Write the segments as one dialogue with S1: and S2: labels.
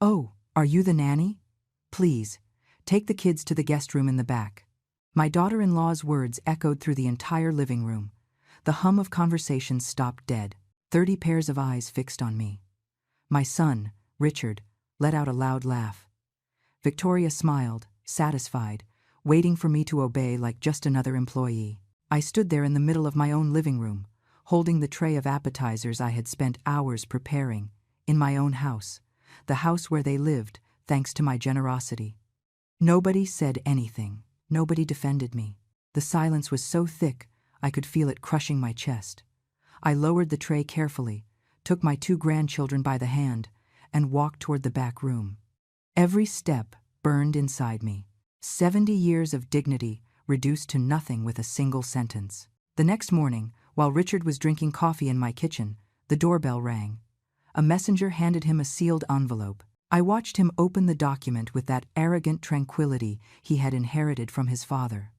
S1: "Oh, are you the nanny? Please, take the kids to the guest room in the back." My daughter-in-law's words echoed through the entire living room. The hum of conversation stopped dead. 30 pairs of eyes fixed on me. My son, Richard, let out a loud laugh. Victoria smiled, satisfied, waiting for me to obey like just another employee. I stood there in the middle of my own living room, holding the tray of appetizers I had spent hours preparing, in my own house, the house where they lived, thanks to my generosity. Nobody said anything. Nobody defended me. The silence was so thick, I could feel it crushing my chest. I lowered the tray carefully, took my 2 grandchildren by the hand, and walked toward the back room. Every step burned inside me. 70 years of dignity reduced to nothing with a single sentence. The next morning, while Richard was drinking coffee in my kitchen, the doorbell rang. A messenger handed him a sealed envelope. I watched him open the document with that arrogant tranquility he had inherited from his father.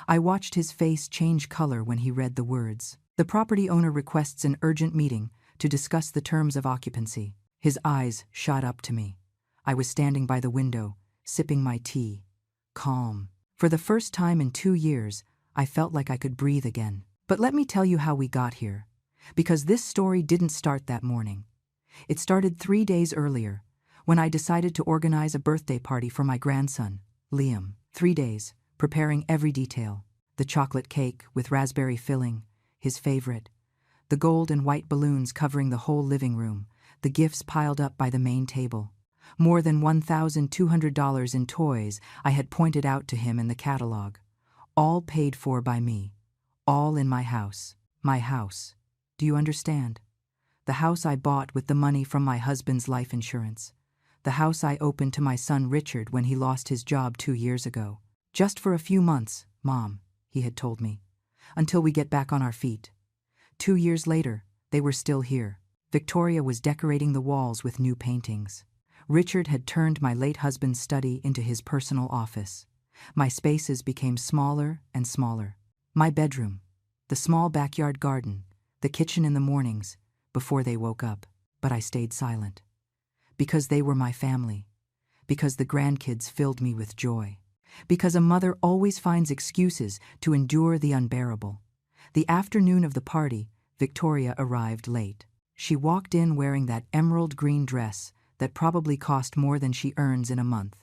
S1: I watched his face change color when he read the words. "The property owner requests an urgent meeting to discuss the terms of occupancy." His eyes shot up to me. I was standing by the window, sipping my tea, calm. For the first time in 2 years, I felt like I could breathe again. But let me tell you how we got here. Because this story didn't start that morning. It started 3 days earlier, when I decided to organize a birthday party for my grandson, Liam. 3 days, preparing every detail. The chocolate cake with raspberry filling, his favorite. The gold and white balloons covering the whole living room. The gifts piled up by the main table. More than $1,200 in toys I had pointed out to him in the catalog. All paid for by me. All in my house. My house. Do you understand? The house I bought with the money from my husband's life insurance. The house I opened to my son Richard when he lost his job 2 years ago. "Just for a few months, Mom," he had told me, "until we get back on our feet." 2 years later, they were still here. Victoria was decorating the walls with new paintings. Richard had turned my late husband's study into his personal office. My spaces became smaller and smaller. My bedroom, the small backyard garden, the kitchen in the mornings, before they woke up. But I stayed silent. Because they were my family. Because the grandkids filled me with joy. Because a mother always finds excuses to endure the unbearable. The afternoon of the party, Victoria arrived late. She walked in wearing that emerald green dress that probably cost more than she earns in a month.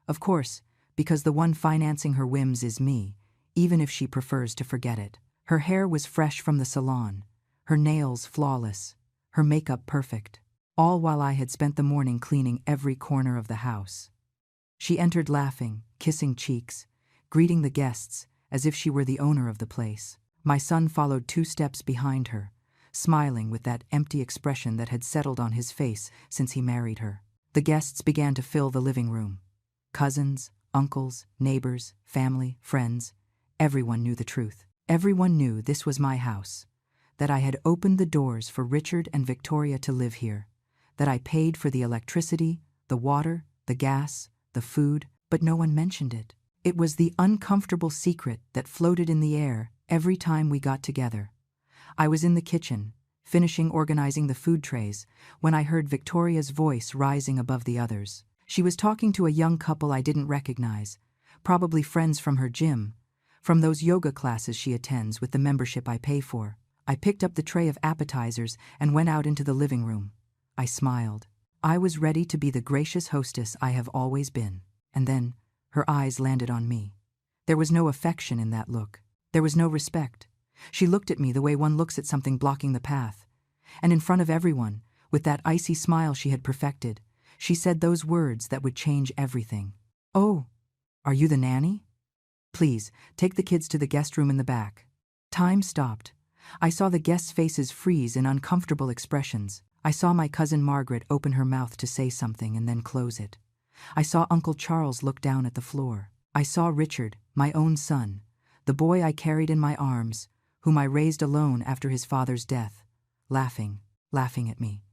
S1: Of course, because the one financing her whims is me, even if she prefers to forget it. Her hair was fresh from the salon, her nails flawless, her makeup perfect, all while I had spent the morning cleaning every corner of the house. She entered laughing, kissing cheeks, greeting the guests as if she were the owner of the place. My son followed 2 steps behind her, smiling with that empty expression that had settled on his face since he married her. The guests began to fill the living room. Cousins, uncles, neighbors, family, friends. Everyone knew the truth. Everyone knew this was my house, that I had opened the doors for Richard and Victoria to live here, that I paid for the electricity, the water, the gas, the food, but no one mentioned it. It was the uncomfortable secret that floated in the air every time we got together. I was in the kitchen, finishing organizing the food trays, when I heard Victoria's voice rising above the others. She was talking to a young couple I didn't recognize, probably friends from her gym, from those yoga classes she attends with the membership I pay for. I picked up the tray of appetizers and went out into the living room. I smiled. I was ready to be the gracious hostess I have always been. And then, her eyes landed on me. There was no affection in that look. There was no respect. She looked at me the way one looks at something blocking the path. And in front of everyone, with that icy smile she had perfected, she said those words that would change everything. "Oh, are you the nanny? Please, take the kids to the guest room in the back." Time stopped. I saw the guests' faces freeze in uncomfortable expressions. I saw my cousin Margaret open her mouth to say something and then close it. I saw Uncle Charles look down at the floor. I saw Richard, my own son, the boy I carried in my arms, whom I raised alone after his father's death, laughing at me.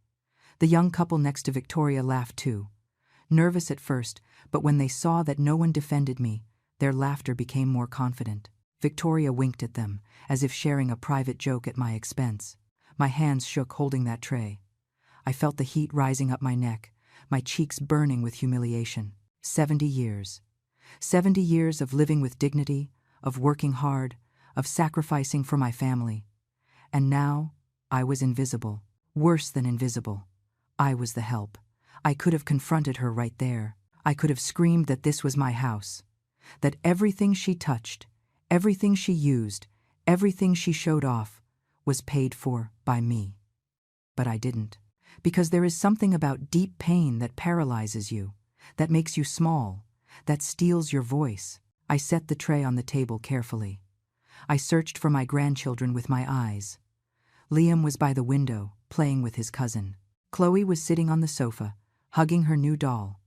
S1: The young couple next to Victoria laughed too. Nervous at first, but when they saw that no one defended me, their laughter became more confident. Victoria winked at them, as if sharing a private joke at my expense. My hands shook holding that tray. I felt the heat rising up my neck, my cheeks burning with humiliation. 70 years. 70 years of living with dignity, of working hard, of sacrificing for my family. And now, I was invisible. Worse than invisible. I was the help. I could have confronted her right there. I could have screamed that this was my house. That everything she touched, everything she used, everything she showed off, was paid for by me. But I didn't. Because there is something about deep pain that paralyzes you, that makes you small, that steals your voice. I set the tray on the table carefully. I searched for my grandchildren with my eyes. Liam was by the window, playing with his cousin. Chloe was sitting on the sofa, hugging her new doll.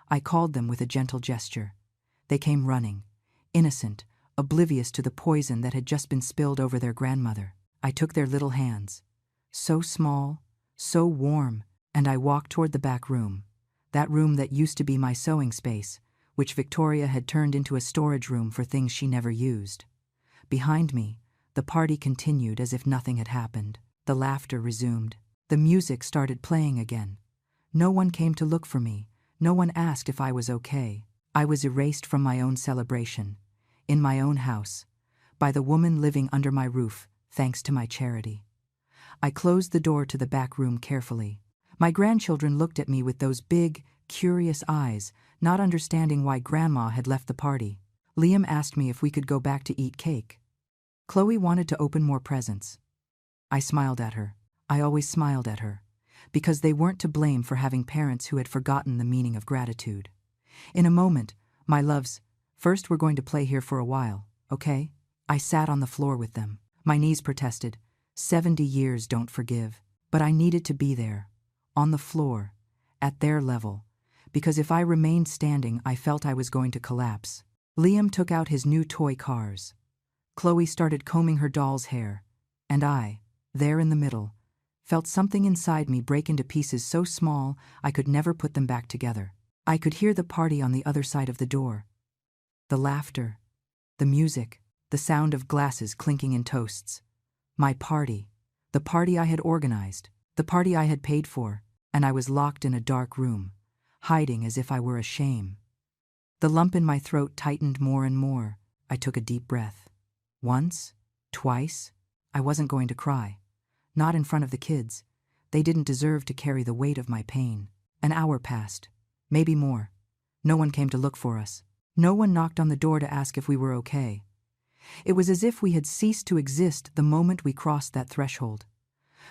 S1: I called them with a gentle gesture. They came running, innocent, oblivious to the poison that had just been spilled over their grandmother. I took their little hands, so small, so warm, and I walked toward the back room, that room that used to be my sewing space, which Victoria had turned into a storage room for things she never used. Behind me, the party continued as if nothing had happened. The laughter resumed. The music started playing again. No one came to look for me. No one asked if I was okay. I was erased from my own celebration, in my own house, by the woman living under my roof, thanks to my charity. I closed the door to the back room carefully. My grandchildren looked at me with those big, curious eyes, not understanding why Grandma had left the party. Liam asked me if we could go back to eat cake. Chloe wanted to open more presents. I smiled at her. I always smiled at her, because they weren't to blame for having parents who had forgotten the meaning of gratitude. In a moment, my loves, first we're going to play here for a while, okay? I sat on the floor with them. My knees protested. 70 years don't forgive. But I needed to be there, on the floor, at their level, because if I remained standing, I felt I was going to collapse. Liam took out his new toy cars. Chloe started combing her doll's hair, and I, there in the middle, felt something inside me break into pieces so small I could never put them back together. I could hear the party on the other side of the door. The laughter, the music, the sound of glasses clinking in toasts. My party, the party I had organized, the party I had paid for, and I was locked in a dark room, hiding as if I were a shame. The lump in my throat tightened more and more. I took a deep breath. Once, twice, I wasn't going to cry. Not in front of the kids. They didn't deserve to carry the weight of my pain. An hour passed, maybe more. No one came to look for us. No one knocked on the door to ask if we were okay. It was as if we had ceased to exist the moment we crossed that threshold.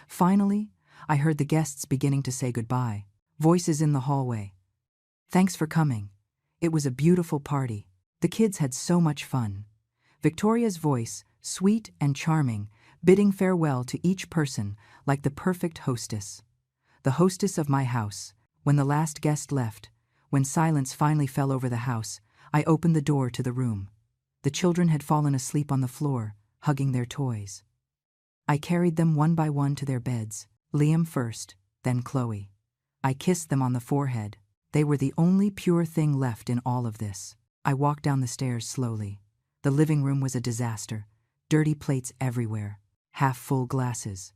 S1: Finally, I heard the guests beginning to say goodbye. Voices in the hallway. Thanks for coming. It was a beautiful party. The kids had so much fun. Victoria's voice, sweet and charming, bidding farewell to each person like the perfect hostess. The hostess of my house. When the last guest left, when silence finally fell over the house, I opened the door to the room. The children had fallen asleep on the floor, hugging their toys. I carried them one by one to their beds, Liam first, then Chloe. I kissed them on the forehead. They were the only pure thing left in all of this. I walked down the stairs slowly. The living room was a disaster. Dirty plates everywhere, half-full glasses,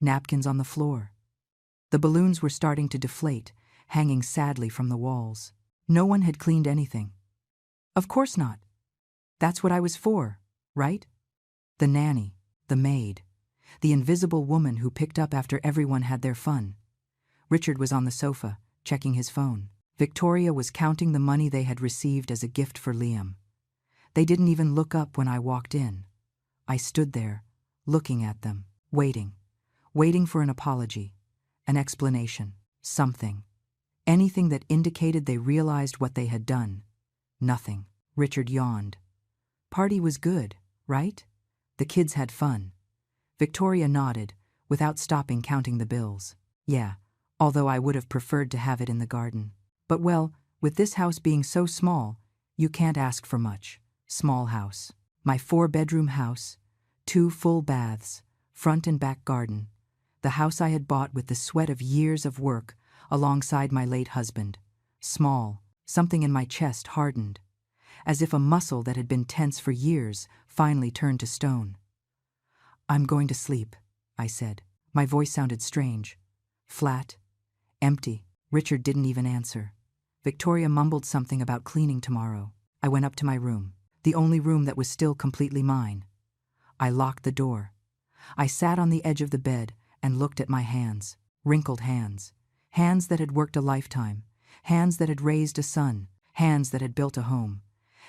S1: napkins on the floor. The balloons were starting to deflate, hanging sadly from the walls. No one had cleaned anything. Of course not. That's what I was for, right? The nanny, the maid, the invisible woman who picked up after everyone had their fun. Richard was on the sofa, checking his phone. Victoria was counting the money they had received as a gift for Liam. They didn't even look up when I walked in. I stood there, looking at them, waiting for an apology, an explanation, something. Anything that indicated they realized what they had done. Nothing. Richard yawned. Party was good, right? The kids had fun. Victoria nodded, without stopping counting the bills. Yeah, although I would have preferred to have it in the garden. But well, with this house being so small, you can't ask for much. Small house. My 4-bedroom house, 2 full baths, front and back garden. The house I had bought with the sweat of years of work alongside my late husband. Small, something in my chest hardened, as if a muscle that had been tense for years finally turned to stone. I'm going to sleep, I said. My voice sounded strange, flat, empty. Richard didn't even answer. Victoria mumbled something about cleaning tomorrow. I went up to my room, the only room that was still completely mine. I locked the door. I sat on the edge of the bed and looked at my hands, wrinkled hands, hands that had worked a lifetime, hands that had raised a son, hands that had built a home,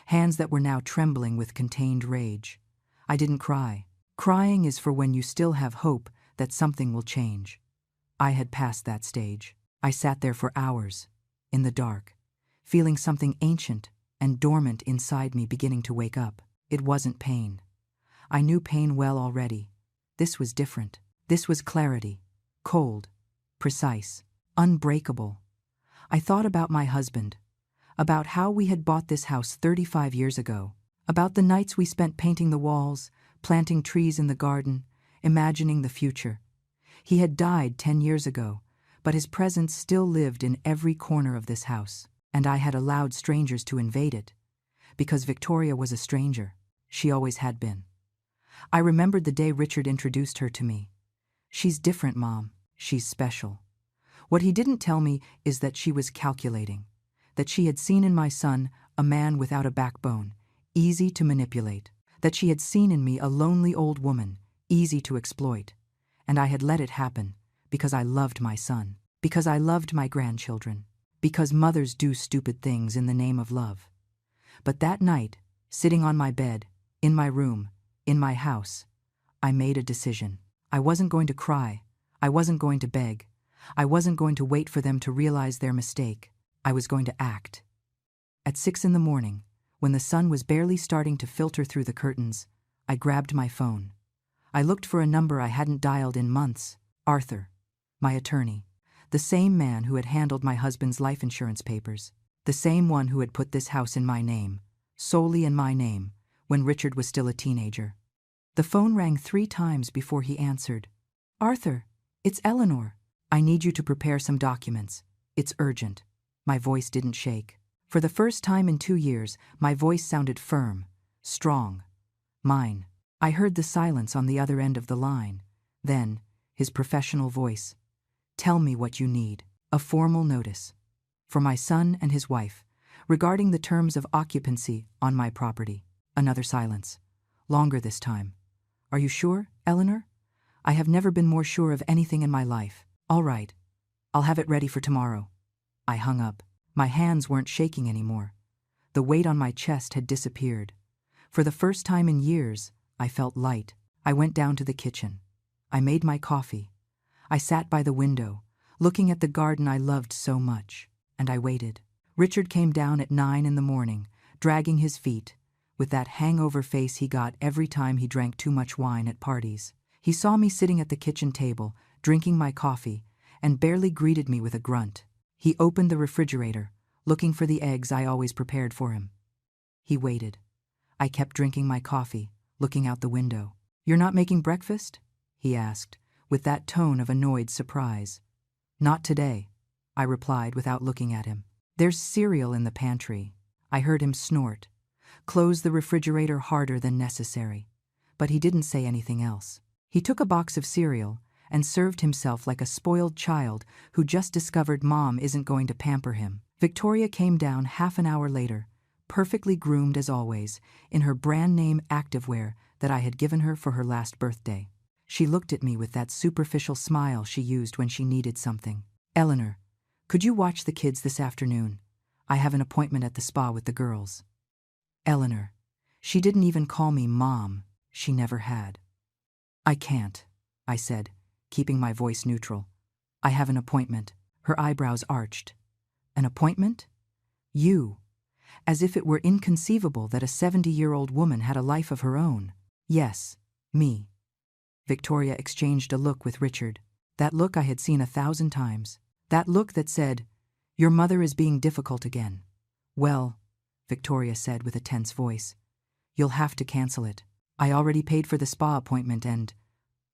S1: hands that were now trembling with contained rage. I didn't cry. Crying is for when you still have hope that something will change. I had passed that stage. I sat there for hours, in the dark, feeling something ancient and dormant inside me beginning to wake up. It wasn't pain. I knew pain well already. This was different. This was clarity, cold, precise, unbreakable. I thought about my husband, about how we had bought this house 35 years ago, about the nights we spent painting the walls, planting trees in the garden, imagining the future. He had died 10 years ago, but his presence still lived in every corner of this house, and I had allowed strangers to invade it, because Victoria was a stranger. She always had been. I remembered the day Richard introduced her to me. She's different, Mom. She's special. What he didn't tell me is that she was calculating, that she had seen in my son a man without a backbone, easy to manipulate, that she had seen in me a lonely old woman, easy to exploit, and I had let it happen because I loved my son, because I loved my grandchildren, because mothers do stupid things in the name of love. But that night, sitting on my bed, in my room, in my house, I made a decision. I wasn't going to cry. I wasn't going to beg. I wasn't going to wait for them to realize their mistake. I was going to act. At 6 a.m, when the sun was barely starting to filter through the curtains, I grabbed my phone. I looked for a number I hadn't dialed in months. Arthur, my attorney, the same man who had handled my husband's life insurance papers, the same one who had put this house in my name, solely in my name, when Richard was still a teenager. The phone rang 3 times before he answered. Arthur, it's Eleanor. I need you to prepare some documents. It's urgent. My voice didn't shake. For the first time in 2 years, my voice sounded firm, strong. Mine. I heard the silence on the other end of the line. Then, his professional voice. Tell me what you need. A formal notice. For my son and his wife, regarding the terms of occupancy on my property. Another silence. Longer this time. Are you sure, Eleanor? I have never been more sure of anything in my life. All right. I'll have it ready for tomorrow. I hung up. My hands weren't shaking anymore. The weight on my chest had disappeared. For the first time in years, I felt light. I went down to the kitchen. I made my coffee. I sat by the window, looking at the garden I loved so much, and I waited. Richard came down at 9 a.m, dragging his feet, with that hangover face he got every time he drank too much wine at parties. He saw me sitting at the kitchen table, drinking my coffee, and barely greeted me with a grunt. He opened the refrigerator, looking for the eggs I always prepared for him. He waited. I kept drinking my coffee, looking out the window. You're not making breakfast? He asked, with that tone of annoyed surprise. Not today, I replied without looking at him. There's cereal in the pantry. I heard him snort, close the refrigerator harder than necessary. But he didn't say anything else. He took a box of cereal and served himself like a spoiled child who just discovered Mom isn't going to pamper him. Victoria came down half an hour later, perfectly groomed as always, in her brand-name activewear that I had given her for her last birthday. She looked at me with that superficial smile she used when she needed something. Eleanor, could you watch the kids this afternoon? I have an appointment at the spa with the girls. Eleanor. She didn't even call me Mom. She never had. I can't, I said, keeping my voice neutral. I have an appointment. Her eyebrows arched. An appointment? You. As if it were inconceivable that a 70-year-old woman had a life of her own. Yes, me. Victoria exchanged a look with Richard. That look I had seen 1,000 times. That look that said, "Your mother is being difficult again." Well, Victoria said with a tense voice, you'll have to cancel it. I already paid for the spa appointment and...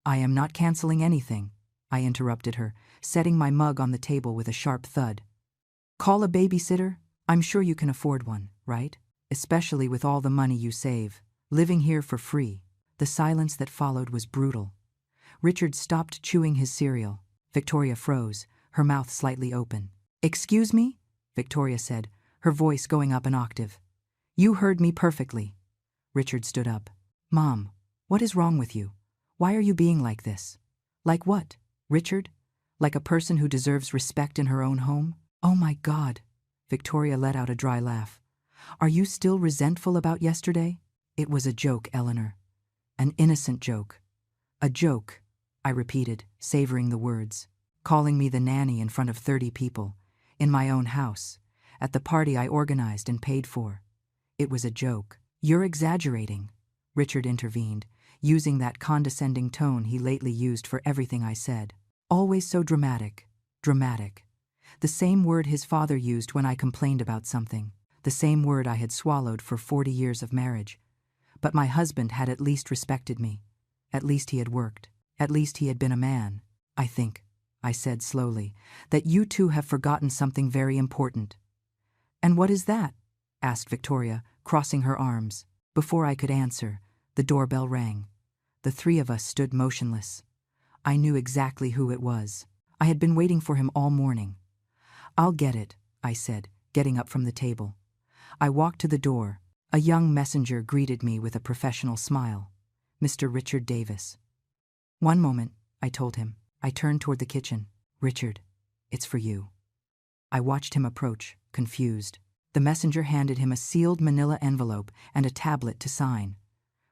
S1: I am not canceling anything, I interrupted her, setting my mug on the table with a sharp thud. Call a babysitter? I'm sure you can afford one, right? Especially with all the money you save, living here for free. The silence that followed was brutal. Richard stopped chewing his cereal. Victoria froze, her mouth slightly open. "Excuse me?" Victoria said, her voice going up an octave. "You heard me perfectly." Richard stood up. "Mom, what is wrong with you? Why are you being like this?" "Like what, Richard? Like a person who deserves respect in her own home?" "Oh my God!" Victoria let out a dry laugh. "Are you still resentful about yesterday?" "It was a joke, Eleanor. An innocent joke." "A joke," I repeated, savoring the words. "Calling me the nanny in front of 30 people, in my own house, at the party I organized and paid for. It was a joke." "You're exaggerating," Richard intervened, using that condescending tone he lately used for everything I said. "Always so dramatic, dramatic." The same word his father used when I complained about something, the same word I had swallowed for 40 years of marriage. But my husband had at least respected me. At least he had worked. At least he had been a man. "I think," I said slowly, "that you two have forgotten something very important." "And what is that?" asked Victoria, crossing her arms. Before I could answer, the doorbell rang. The three of us stood motionless. I knew exactly who it was. I had been waiting for him all morning. "I'll get it," I said, getting up from the table. I walked to the door. A young messenger greeted me with a professional smile. "Mr. Richard Davis." "One moment," I told him. I turned toward the kitchen. "Richard, it's for you." I watched him approach, confused. The messenger handed him a sealed manila envelope and a tablet to sign.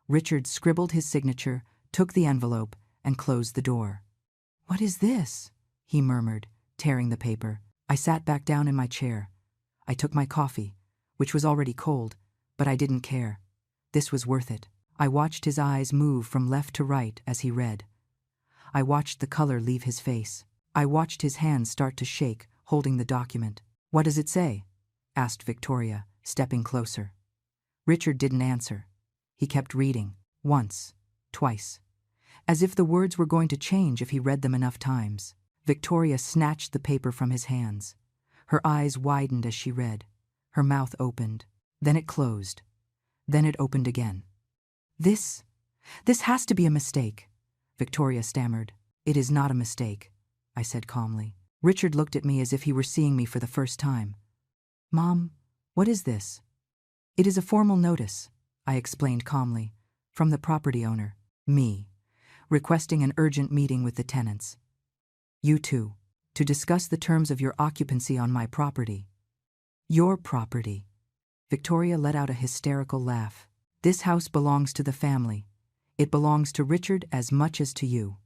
S1: Richard scribbled his signature, took the envelope, and closed the door. "What is this?" he murmured, tearing the paper. I sat back down in my chair. I took my coffee, which was already cold, but I didn't care. This was worth it. I watched his eyes move from left to right as he read. I watched the color leave his face. I watched his hands start to shake, holding the document. "What does it say?" asked Victoria, stepping closer. Richard didn't answer. He kept reading, once, twice, as if the words were going to change if he read them enough times. Victoria snatched the paper from his hands. Her eyes widened as she read. Her mouth opened. Then it closed. Then it opened again. This has to be a mistake," Victoria stammered. "It is not a mistake," I said calmly. Richard looked at me as if he were seeing me for the first time. "Mom, what is this?" "It is a formal notice," I explained calmly, "from the property owner, me, requesting an urgent meeting with the tenants. You two, to discuss the terms of your occupancy on my property." "Your property." Victoria let out a hysterical laugh. "This house belongs to the family. It belongs to Richard as much as to you."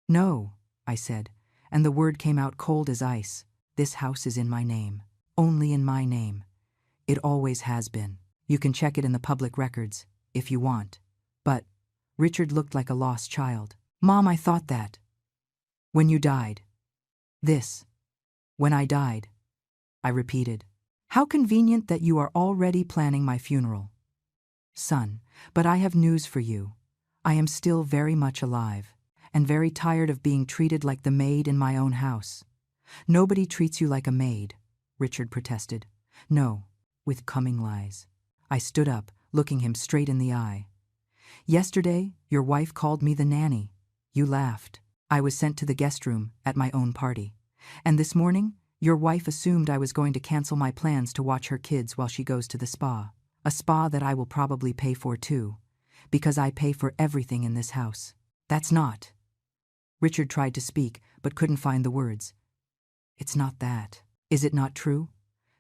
S1: "No," I said, and the word came out cold as ice. "This house is in my name. Only in my name. It always has been. You can check it in the public records, if you want. But," Richard looked like a lost child. "Mom, I thought that. When you died. When I died," I repeated. "How convenient that you are already planning my funeral." "Son, but I have news for you. I am still very much alive, and very tired of being treated like the maid in my own house." "Nobody treats you like a maid," Richard protested. "No," with coming lies. I stood up, looking him straight in the eye. "Yesterday, your wife called me the nanny. You laughed. I was sent to the guest room at my own party. And this morning, your wife assumed I was going to cancel my plans to watch her kids while she goes to the spa. A spa that I will probably pay for too, because I pay for everything in this house. That's not." Richard tried to speak, but couldn't find the words. "It's not that. Is it not true?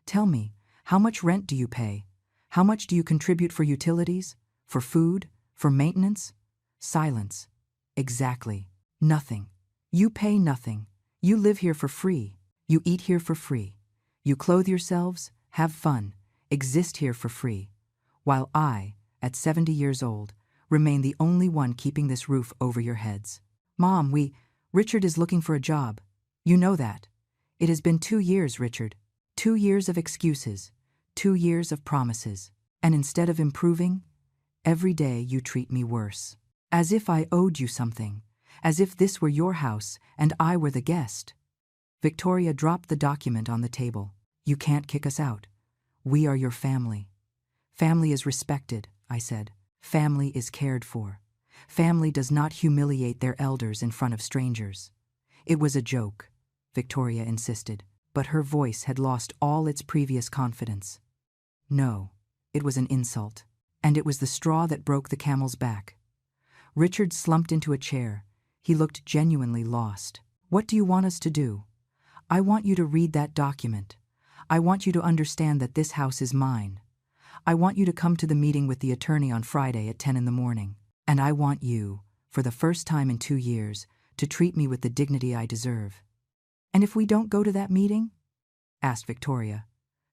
S1: Tell me, how much rent do you pay? How much do you contribute for utilities? For food? For maintenance?" Silence. "Exactly. Nothing. You pay nothing. You live here for free. You eat here for free. You clothe yourselves, have fun, exist here for free. While I, at 70 years old, remain the only one keeping this roof over your heads. Mom, Richard is looking for a job. You know that. It has been 2 years, Richard. 2 years of excuses. 2 years of promises. And instead of improving, every day you treat me worse. As if I owed you something. As if this were your house and I were the guest." Victoria dropped the document on the table. "You can't kick us out. We are your family." "Family is respected," I said. "Family is cared for. Family does not humiliate their elders in front of strangers." "It was a joke," Victoria insisted. but her voice had lost all its previous confidence. No, it was an insult. And it was the straw that broke the camel's back. Richard slumped into a chair. He looked genuinely lost. What do you want us to do? I want you to read that document. I want you to understand that this house is mine. I want you to come to the meeting with the attorney on Friday at 10 in the morning. And I want you, for the first time in 2 years, to treat me with the dignity I deserve. And if we don't go to that meeting? Asked Victoria,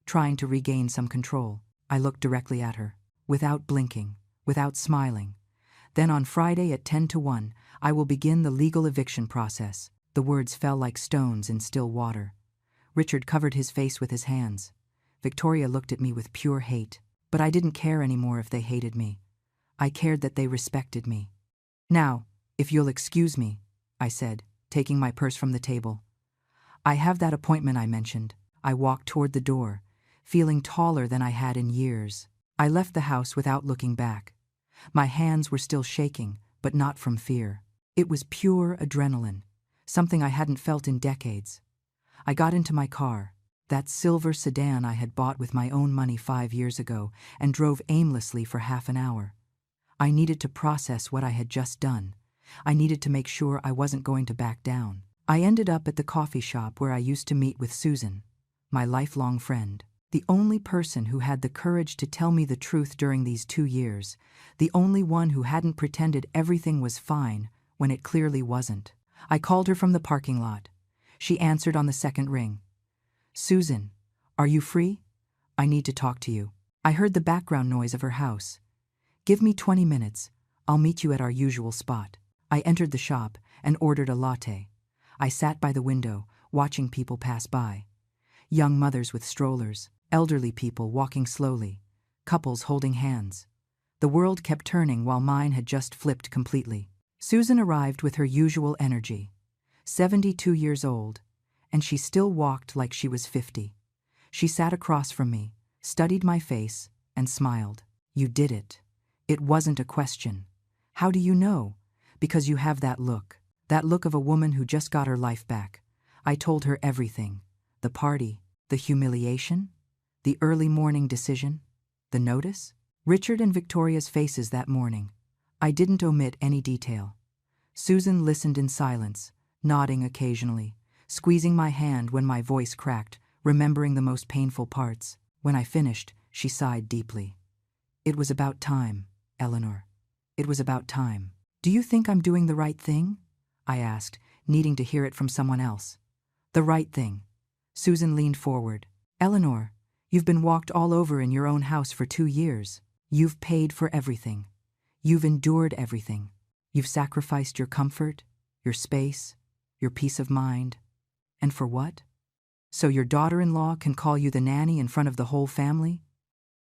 S1: trying to regain some control. I looked directly at her, without blinking, without smiling. Then on Friday at 10 to 1, I will begin the legal eviction process. The words fell like stones in still water. Richard covered his face with his hands. Victoria looked at me with pure hate. But I didn't care anymore if they hated me. I cared that they respected me. Now, if you'll excuse me, I said, taking my purse from the table. I have that appointment I mentioned. I walked toward the door, feeling taller than I had in years. I left the house without looking back. My hands were still shaking, but not from fear. It was pure adrenaline, something I hadn't felt in decades. I got into my car, that silver sedan I had bought with my own money 5 years ago, and drove aimlessly for half an hour. I needed to process what I had just done. I needed to make sure I wasn't going to back down. I ended up at the coffee shop where I used to meet with Susan, my lifelong friend. The only person who had the courage to tell me the truth during these 2 years, the only one who hadn't pretended everything was fine when it clearly wasn't. I called her from the parking lot. She answered on the second ring. Susan, are you free? I need to talk to you. I heard the background noise of her house. Give me 20 minutes. I'll meet you at our usual spot. I entered the shop and ordered a latte. I sat by the window, watching people pass by. Young mothers with strollers, elderly people walking slowly, couples holding hands. The world kept turning while mine had just flipped completely. Susan arrived with her usual energy, 72 years old, and she still walked like she was 50. She sat across from me, studied my face, and smiled. You did it. It wasn't a question. How do you know? Because you have that look of a woman who just got her life back. I told her everything. The party, the humiliation, the early morning decision, the notice. Richard and Victoria's faces that morning. I didn't omit any detail. Susan listened in silence, nodding occasionally, squeezing my hand when my voice cracked, remembering the most painful parts. When I finished, she sighed deeply. It was about time, Eleanor. It was about time. Do you think I'm doing the right thing? I asked, needing to hear it from someone else. The right thing. Susan leaned forward. Eleanor, you've been walked all over in your own house for 2 years. You've paid for everything. You've endured everything. You've sacrificed your comfort, your space, your peace of mind. And for what? So your daughter-in-law can call you the nanny in front of the whole family?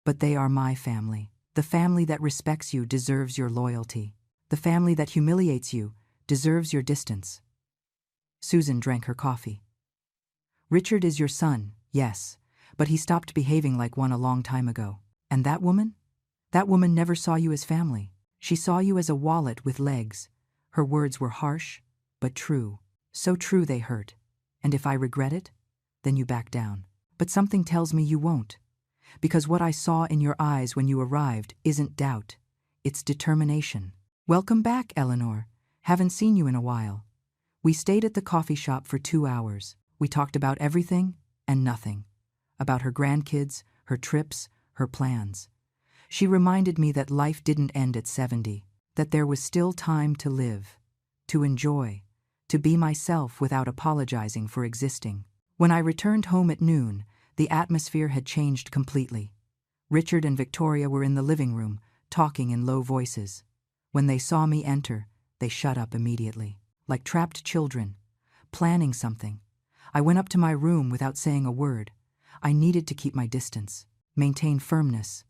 S1: But they are my family. The family that respects you deserves your loyalty. The family that humiliates you deserves your distance. Susan drank her coffee. Richard is your son, yes, but he stopped behaving like one a long time ago. And that woman? That woman never saw you as family. She saw you as a wallet with legs. Her words were harsh, but true. So true they hurt. And if I regret it, then you back down. But something tells me you won't. Because what I saw in your eyes when you arrived isn't doubt. It's determination. Welcome back, Eleanor. Haven't seen you in a while. We stayed at the coffee shop for 2 hours. We talked about everything and nothing. About her grandkids, her trips, her plans. She reminded me that life didn't end at 70, that there was still time to live, to enjoy, to be myself without apologizing for existing. When I returned home at noon, the atmosphere had changed completely. Richard and Victoria were in the living room, talking in low voices. When they saw me enter, they shut up immediately, like trapped children, planning something. I went up to my room without saying a word. I needed to keep my distance, maintain firmness.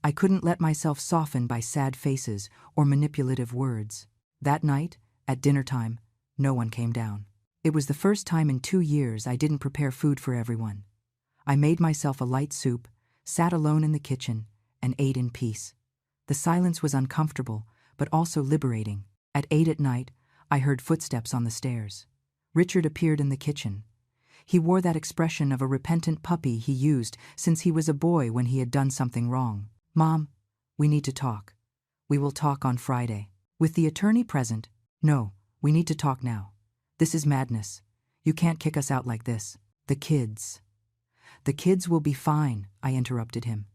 S1: I couldn't let myself soften by sad faces or manipulative words. That night, at dinner time, no one came down. It was the first time in 2 years I didn't prepare food for everyone. I made myself a light soup, sat alone in the kitchen, and ate in peace. The silence was uncomfortable, but also liberating. At 8 at night, I heard footsteps on the stairs. Richard appeared in the kitchen. He wore that expression of a repentant puppy he used since he was a boy when he had done something wrong. "Mom, we need to talk. We will talk on Friday." With the attorney present, "No, we need to talk now. This is madness. You can't kick us out like this." The kids. "The kids will be fine," I interrupted him.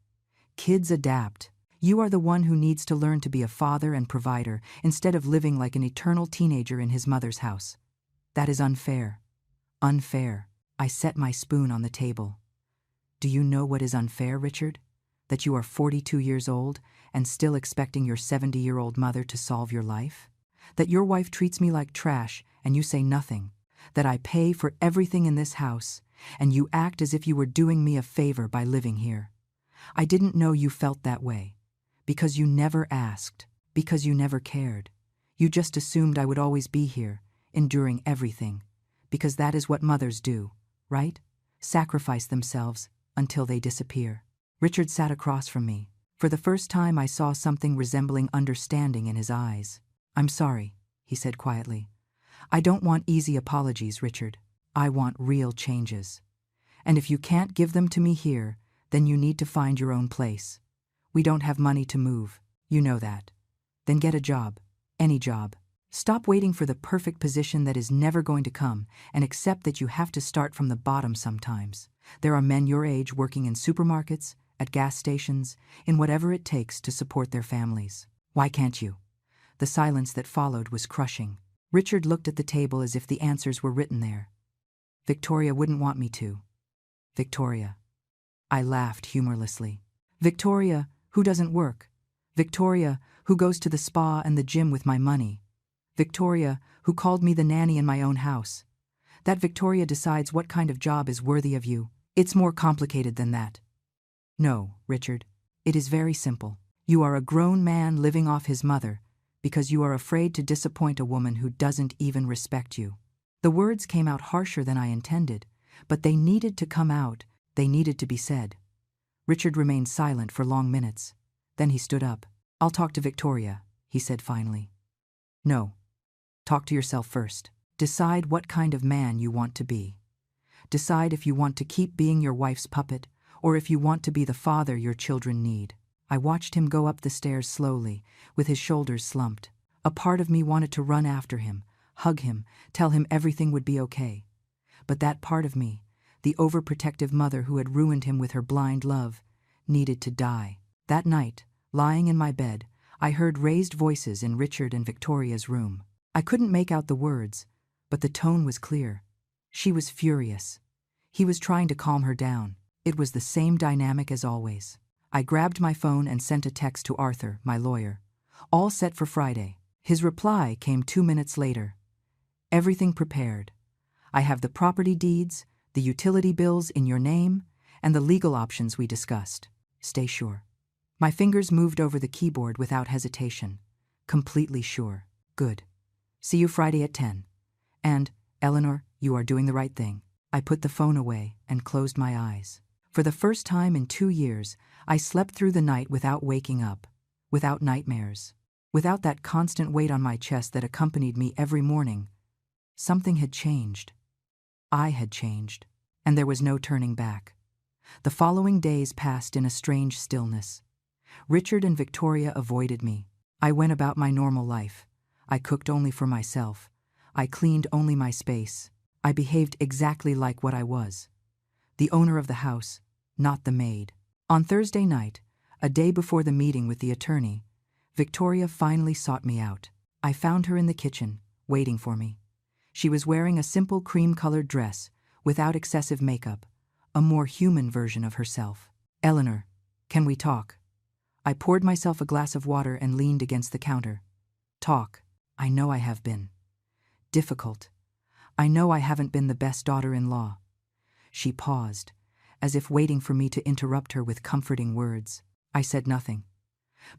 S1: "Kids adapt. You are the one who needs to learn to be a father and provider instead of living like an eternal teenager in his mother's house. That is unfair. Unfair." I set my spoon on the table. "Do you know what is unfair, Richard? That you are 42 years old and still expecting your 70-year-old mother to solve your life? That your wife treats me like trash and you say nothing? That I pay for everything in this house and you act as if you were doing me a favor by living here? I didn't know you felt that way. Because you never asked. Because you never cared. You just assumed I would always be here, enduring everything. Because that is what mothers do, right? Sacrifice themselves until they disappear." Richard sat across from me. For the first time I saw something resembling understanding in his eyes. "I'm sorry," he said quietly. "I don't want easy apologies, Richard. I want real changes. And if you can't give them to me here, then you need to find your own place. We don't have money to move. You know that. Then get a job. Any job. Stop waiting for the perfect position that is never going to come and accept that you have to start from the bottom sometimes. There are men your age working in supermarkets, at gas stations, in whatever it takes to support their families. Why can't you?" The silence that followed was crushing. Richard looked at the table as if the answers were written there. "Victoria wouldn't want me to." "Victoria." I laughed humorlessly. "Victoria, who doesn't work. Victoria, who goes to the spa and the gym with my money. Victoria, who called me the nanny in my own house. That Victoria decides what kind of job is worthy of you. It's more complicated than that." "No, Richard. It is very simple. You are a grown man living off his mother because you are afraid to disappoint a woman who doesn't even respect you." The words came out harsher than I intended, but they needed to come out. They needed to be said. Richard remained silent for long minutes. Then he stood up. "I'll talk to Victoria," he said finally. "No. Talk to yourself first. Decide what kind of man you want to be. Decide if you want to keep being your wife's puppet or if you want to be the father your children need." I watched him go up the stairs slowly, with his shoulders slumped. A part of me wanted to run after him, hug him, tell him everything would be okay. But that part of me, the overprotective mother who had ruined him with her blind love, needed to die. That night, lying in my bed, I heard raised voices in Richard and Victoria's room. I couldn't make out the words, but the tone was clear. She was furious. He was trying to calm her down. It was the same dynamic as always. I grabbed my phone and sent a text to Arthur, my lawyer. "All set for Friday." His reply came 2 minutes later. "Everything prepared. I have the property deeds, the utility bills in your name, and the legal options we discussed. Stay sure." My fingers moved over the keyboard without hesitation. Completely sure. "Good. See you Friday at 10. And, Eleanor, you are doing the right thing." I put the phone away and closed my eyes. For the first time in 2 years, I slept through the night without waking up, without nightmares, without that constant weight on my chest that accompanied me every morning. Something had changed. I had changed, and there was no turning back. The following days passed in a strange stillness. Richard and Victoria avoided me. I went about my normal life. I cooked only for myself. I cleaned only my space. I behaved exactly like what I was. The owner of the house, not the maid. On Thursday night, a day before the meeting with the attorney, Victoria finally sought me out. I found her in the kitchen, waiting for me. She was wearing a simple cream-colored dress, without excessive makeup, a more human version of herself. "Eleanor, can we talk?" I poured myself a glass of water and leaned against the counter. "Talk. I know I have been. Difficult. I know I haven't been the best daughter-in-law." She paused, as if waiting for me to interrupt her with comforting words. I said nothing.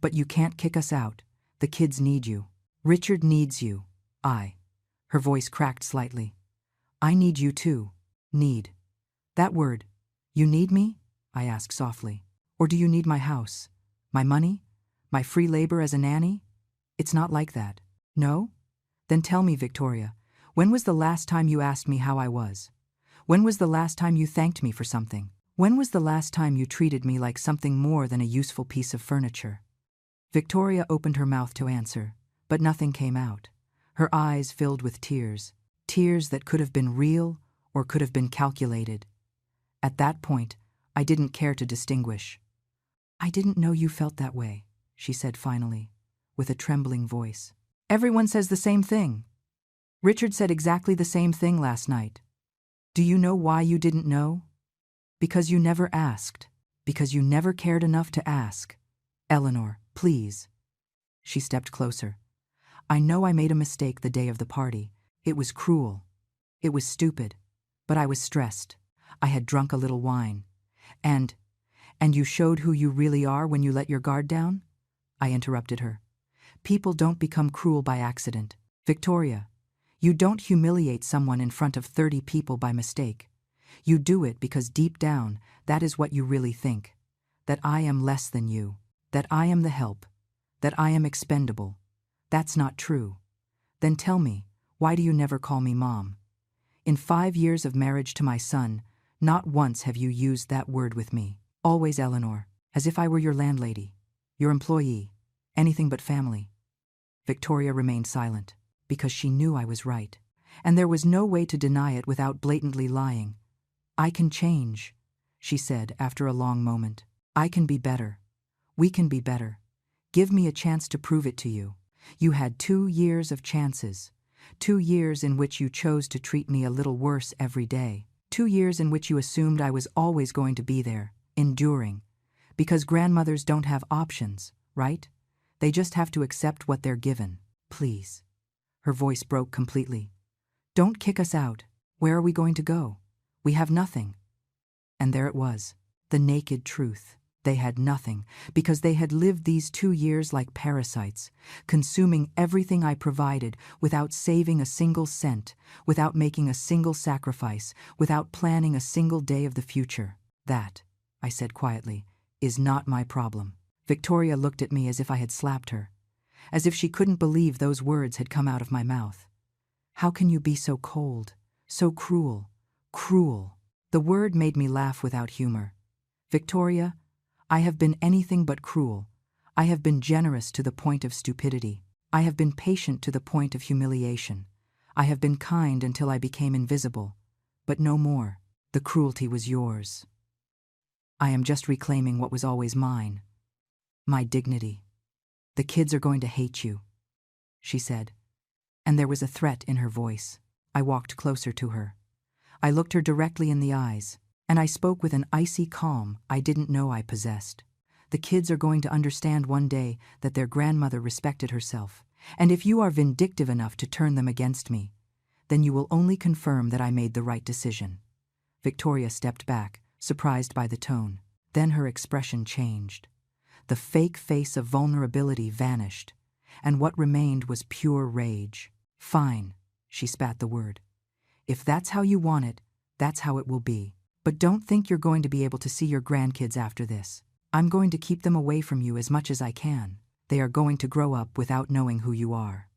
S1: "But you can't kick us out. The kids need you. Richard needs you." Her voice cracked slightly. "I need you too." Need. That word. "You need me?" I asked softly. "Or do you need my house? My money? My free labor as a nanny?" "It's not like that." "No? Then tell me, Victoria, when was the last time you asked me how I was? When was the last time you thanked me for something? When was the last time you treated me like something more than a useful piece of furniture? Victoria opened her mouth to answer, but nothing came out. Her eyes filled with tears, tears that could have been real or could have been calculated. At that point, I didn't care to distinguish. I didn't know you felt that way, she said finally, with a trembling voice. Everyone says the same thing. Richard said exactly the same thing last night. Do you know why you didn't know? Because you never asked. Because you never cared enough to ask. Eleanor, please. She stepped closer. I know I made a mistake the day of the party. It was cruel. It was stupid. But I was stressed. I had drunk a little wine. And you showed who you really are when you let your guard down? I interrupted her. People don't become cruel by accident. Victoria, you don't humiliate someone in front of 30 people by mistake. You do it because deep down, that is what you really think. That I am less than you. That I am the help. That I am expendable. That's not true. Then tell me, why do you never call me Mom? In 5 years of marriage to my son, not once have you used that word with me. Always Eleanor, as if I were your landlady, your employee, anything but family. Victoria remained silent, because she knew I was right, and there was no way to deny it without blatantly lying. I can change, she said after a long moment. I can be better. We can be better. Give me a chance to prove it to you. You had 2 years of chances. 2 years in which you chose to treat me a little worse every day. 2 years in which you assumed I was always going to be there, enduring. Because grandmothers don't have options, right? They just have to accept what they're given. Please. Her voice broke completely. Don't kick us out. Where are we going to go? We have nothing. And there it was, the naked truth. They had nothing, because they had lived these 2 years like parasites, consuming everything I provided without saving a single cent, without making a single sacrifice, without planning a single day of the future. That, I said quietly, is not my problem. Victoria looked at me as if I had slapped her, as if she couldn't believe those words had come out of my mouth. How can you be so cold, so cruel, cruel? The word made me laugh without humor. Victoria, I have been anything but cruel. I have been generous to the point of stupidity. I have been patient to the point of humiliation. I have been kind until I became invisible. But no more. The cruelty was yours. I am just reclaiming what was always mine. My dignity. The kids are going to hate you, she said. And there was a threat in her voice. I walked closer to her. I looked her directly in the eyes, and I spoke with an icy calm I didn't know I possessed. The kids are going to understand one day that their grandmother respected herself, and if you are vindictive enough to turn them against me, then you will only confirm that I made the right decision. Victoria stepped back, surprised by the tone. Then her expression changed. The fake face of vulnerability vanished, and what remained was pure rage. Fine, she spat the word. If that's how you want it, that's how it will be. But don't think you're going to be able to see your grandkids after this. I'm going to keep them away from you as much as I can. They are going to grow up without knowing who you are.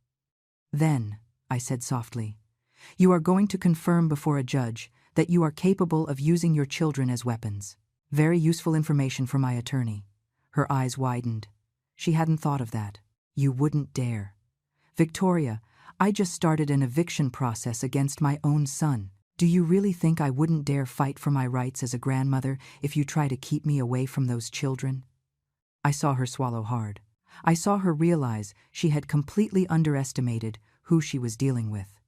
S1: Then, I said softly, you are going to confirm before a judge that you are capable of using your children as weapons. Very useful information for my attorney. Her eyes widened. She hadn't thought of that. You wouldn't dare. Victoria, I just started an eviction process against my own son. Do you really think I wouldn't dare fight for my rights as a grandmother if you try to keep me away from those children? I saw her swallow hard. I saw her realize she had completely underestimated who she was dealing with.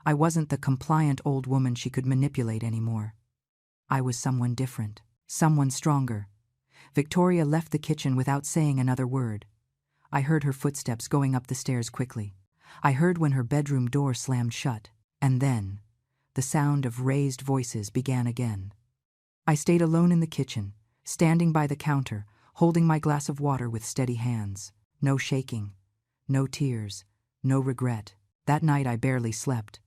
S1: I wasn't the compliant old woman she could manipulate anymore. I was someone different, someone stronger. Victoria left the kitchen without saying another word. I heard her footsteps going up the stairs quickly. I heard when her bedroom door slammed shut, and then the sound of raised voices began again. I stayed alone in the kitchen, standing by the counter, holding my glass of water with steady hands. No shaking, no tears, no regret. That night I barely slept,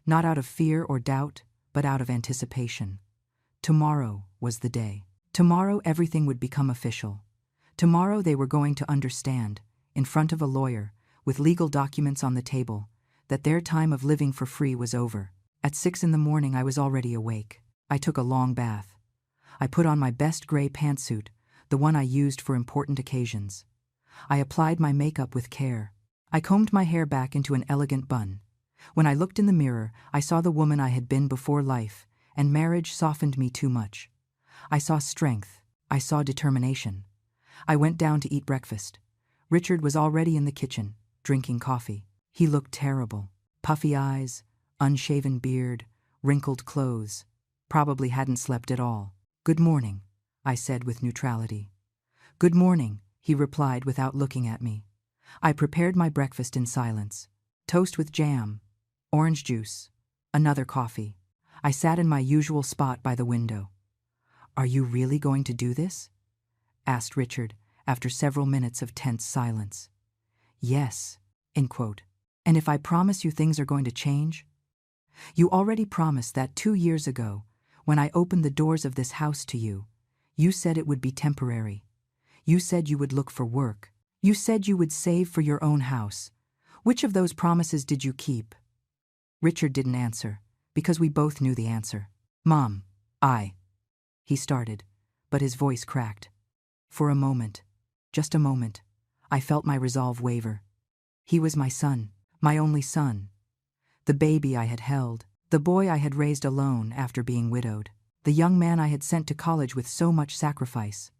S1: not out of fear or doubt, but out of anticipation. Tomorrow was the day. Tomorrow everything would become official. Tomorrow they were going to understand, in front of a lawyer, with legal documents on the table, that their time of living for free was over. At 6 in the morning I was already awake. I took a long bath. I put on my best gray pantsuit, the one I used for important occasions. I applied my makeup with care. I combed my hair back into an elegant bun. When I looked in the mirror, I saw the woman I had been before life, and marriage softened me too much. I saw strength. I saw determination. I went down to eat breakfast. Richard was already in the kitchen, drinking coffee. He looked terrible. Puffy eyes, unshaven beard, wrinkled clothes. Probably hadn't slept at all. "Good morning," I said with neutrality. "Good morning," he replied without looking at me. I prepared my breakfast in silence. Toast with jam, orange juice, another coffee. I sat in my usual spot by the window. "Are you really going to do this?" asked Richard after several minutes of tense silence. "Yes," end quote. "And if I promise you things are going to change?" "You already promised that 2 years ago, when I opened the doors of this house to you. You said it would be temporary. You said you would look for work. You said you would save for your own house. Which of those promises did you keep?" Richard didn't answer, because we both knew the answer. "Mom, he started, but his voice cracked. For a moment, just a moment, I felt my resolve waver. He was my son, my only son. The baby I had held, the boy I had raised alone after being widowed, the young man I had sent to college with so much sacrifice.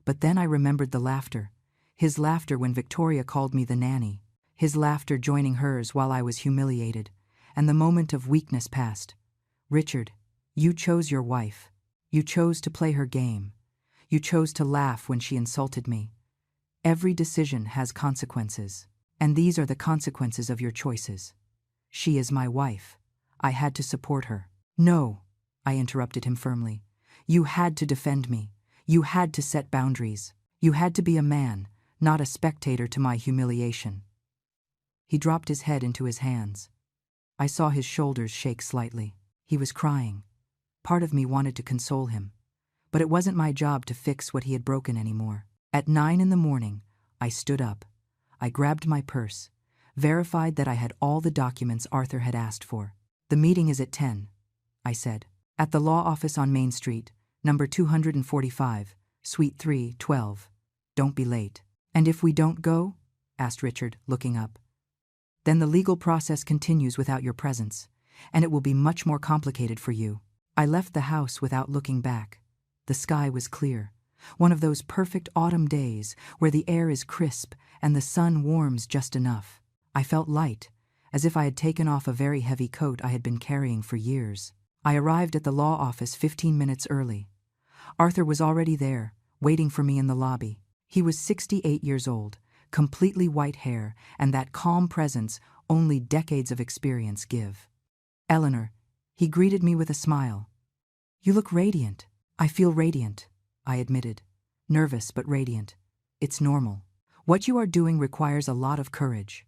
S1: But then I remembered the laughter, his laughter when Victoria called me the nanny, his laughter joining hers while I was humiliated, and the moment of weakness passed. "Richard, you chose your wife. You chose to play her game. You chose to laugh when she insulted me. Every decision has consequences, and these are the consequences of your choices. She is my wife. I had to support her." "No," I interrupted him firmly. "You had to defend me. You had to set boundaries. You had to be a man, not a spectator to my humiliation." He dropped his head into his hands. I saw his shoulders shake slightly. He was crying. Part of me wanted to console him, but it wasn't my job to fix what he had broken anymore. At 9 in the morning, I stood up. I grabbed my purse, verified that I had all the documents Arthur had asked for. "The meeting is at 10, I said. "At the law office on Main Street, number 245, Suite 312. Don't be late." "And if we don't go?" asked Richard, looking up. "Then the legal process continues without your presence, and it will be much more complicated for you." I left the house without looking back. The sky was clear, one of those perfect autumn days where the air is crisp and the sun warms just enough. I felt light, as if I had taken off a very heavy coat I had been carrying for years. I arrived at the law office 15 minutes early. Arthur was already there, waiting for me in the lobby. He was 68 years old, completely white hair, and that calm presence only decades of experience give. "Eleanor," he greeted me with a smile. "You look radiant." "I feel radiant," I admitted. "Nervous but radiant. It's normal. What you are doing requires a lot of courage."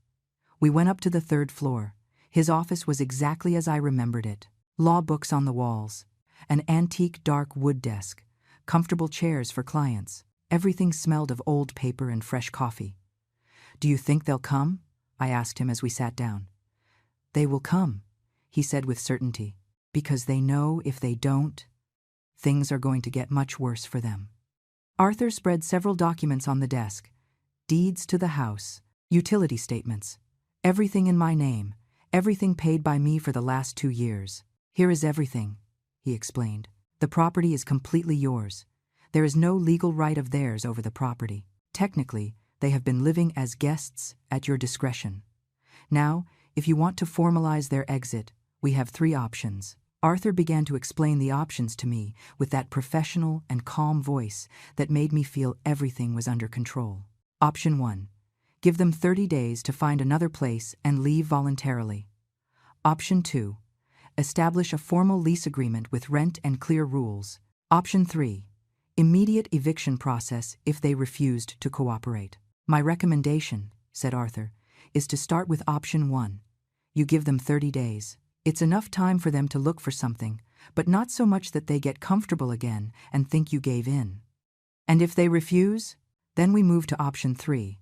S1: We went up to the 3rd floor. His office was exactly as I remembered it. Law books on the walls, an antique dark wood desk, comfortable chairs for clients. Everything smelled of old paper and fresh coffee. "Do you think they'll come?" I asked him as we sat down. "They will come," he said with certainty, "because they know if they don't, things are going to get much worse for them." Arthur spread several documents on the desk. Deeds to the house, utility statements, everything in my name, everything paid by me for the last 2 years. "Here is everything," he explained. "The property is completely yours. There is no legal right of theirs over the property. Technically, they have been living as guests at your discretion. Now, if you want to formalize their exit, we have 3 options." Arthur began to explain the options to me with that professional and calm voice that made me feel everything was under control. Option 1. Give them 30 days to find another place and leave voluntarily. Option 2. Establish a formal lease agreement with rent and clear rules. Option 3. Immediate eviction process if they refused to cooperate. "My recommendation," said Arthur, "is to start with option 1. You give them 30 days. It's enough time for them to look for something, but not so much that they get comfortable again and think you gave in. And if they refuse, then we move to option 3.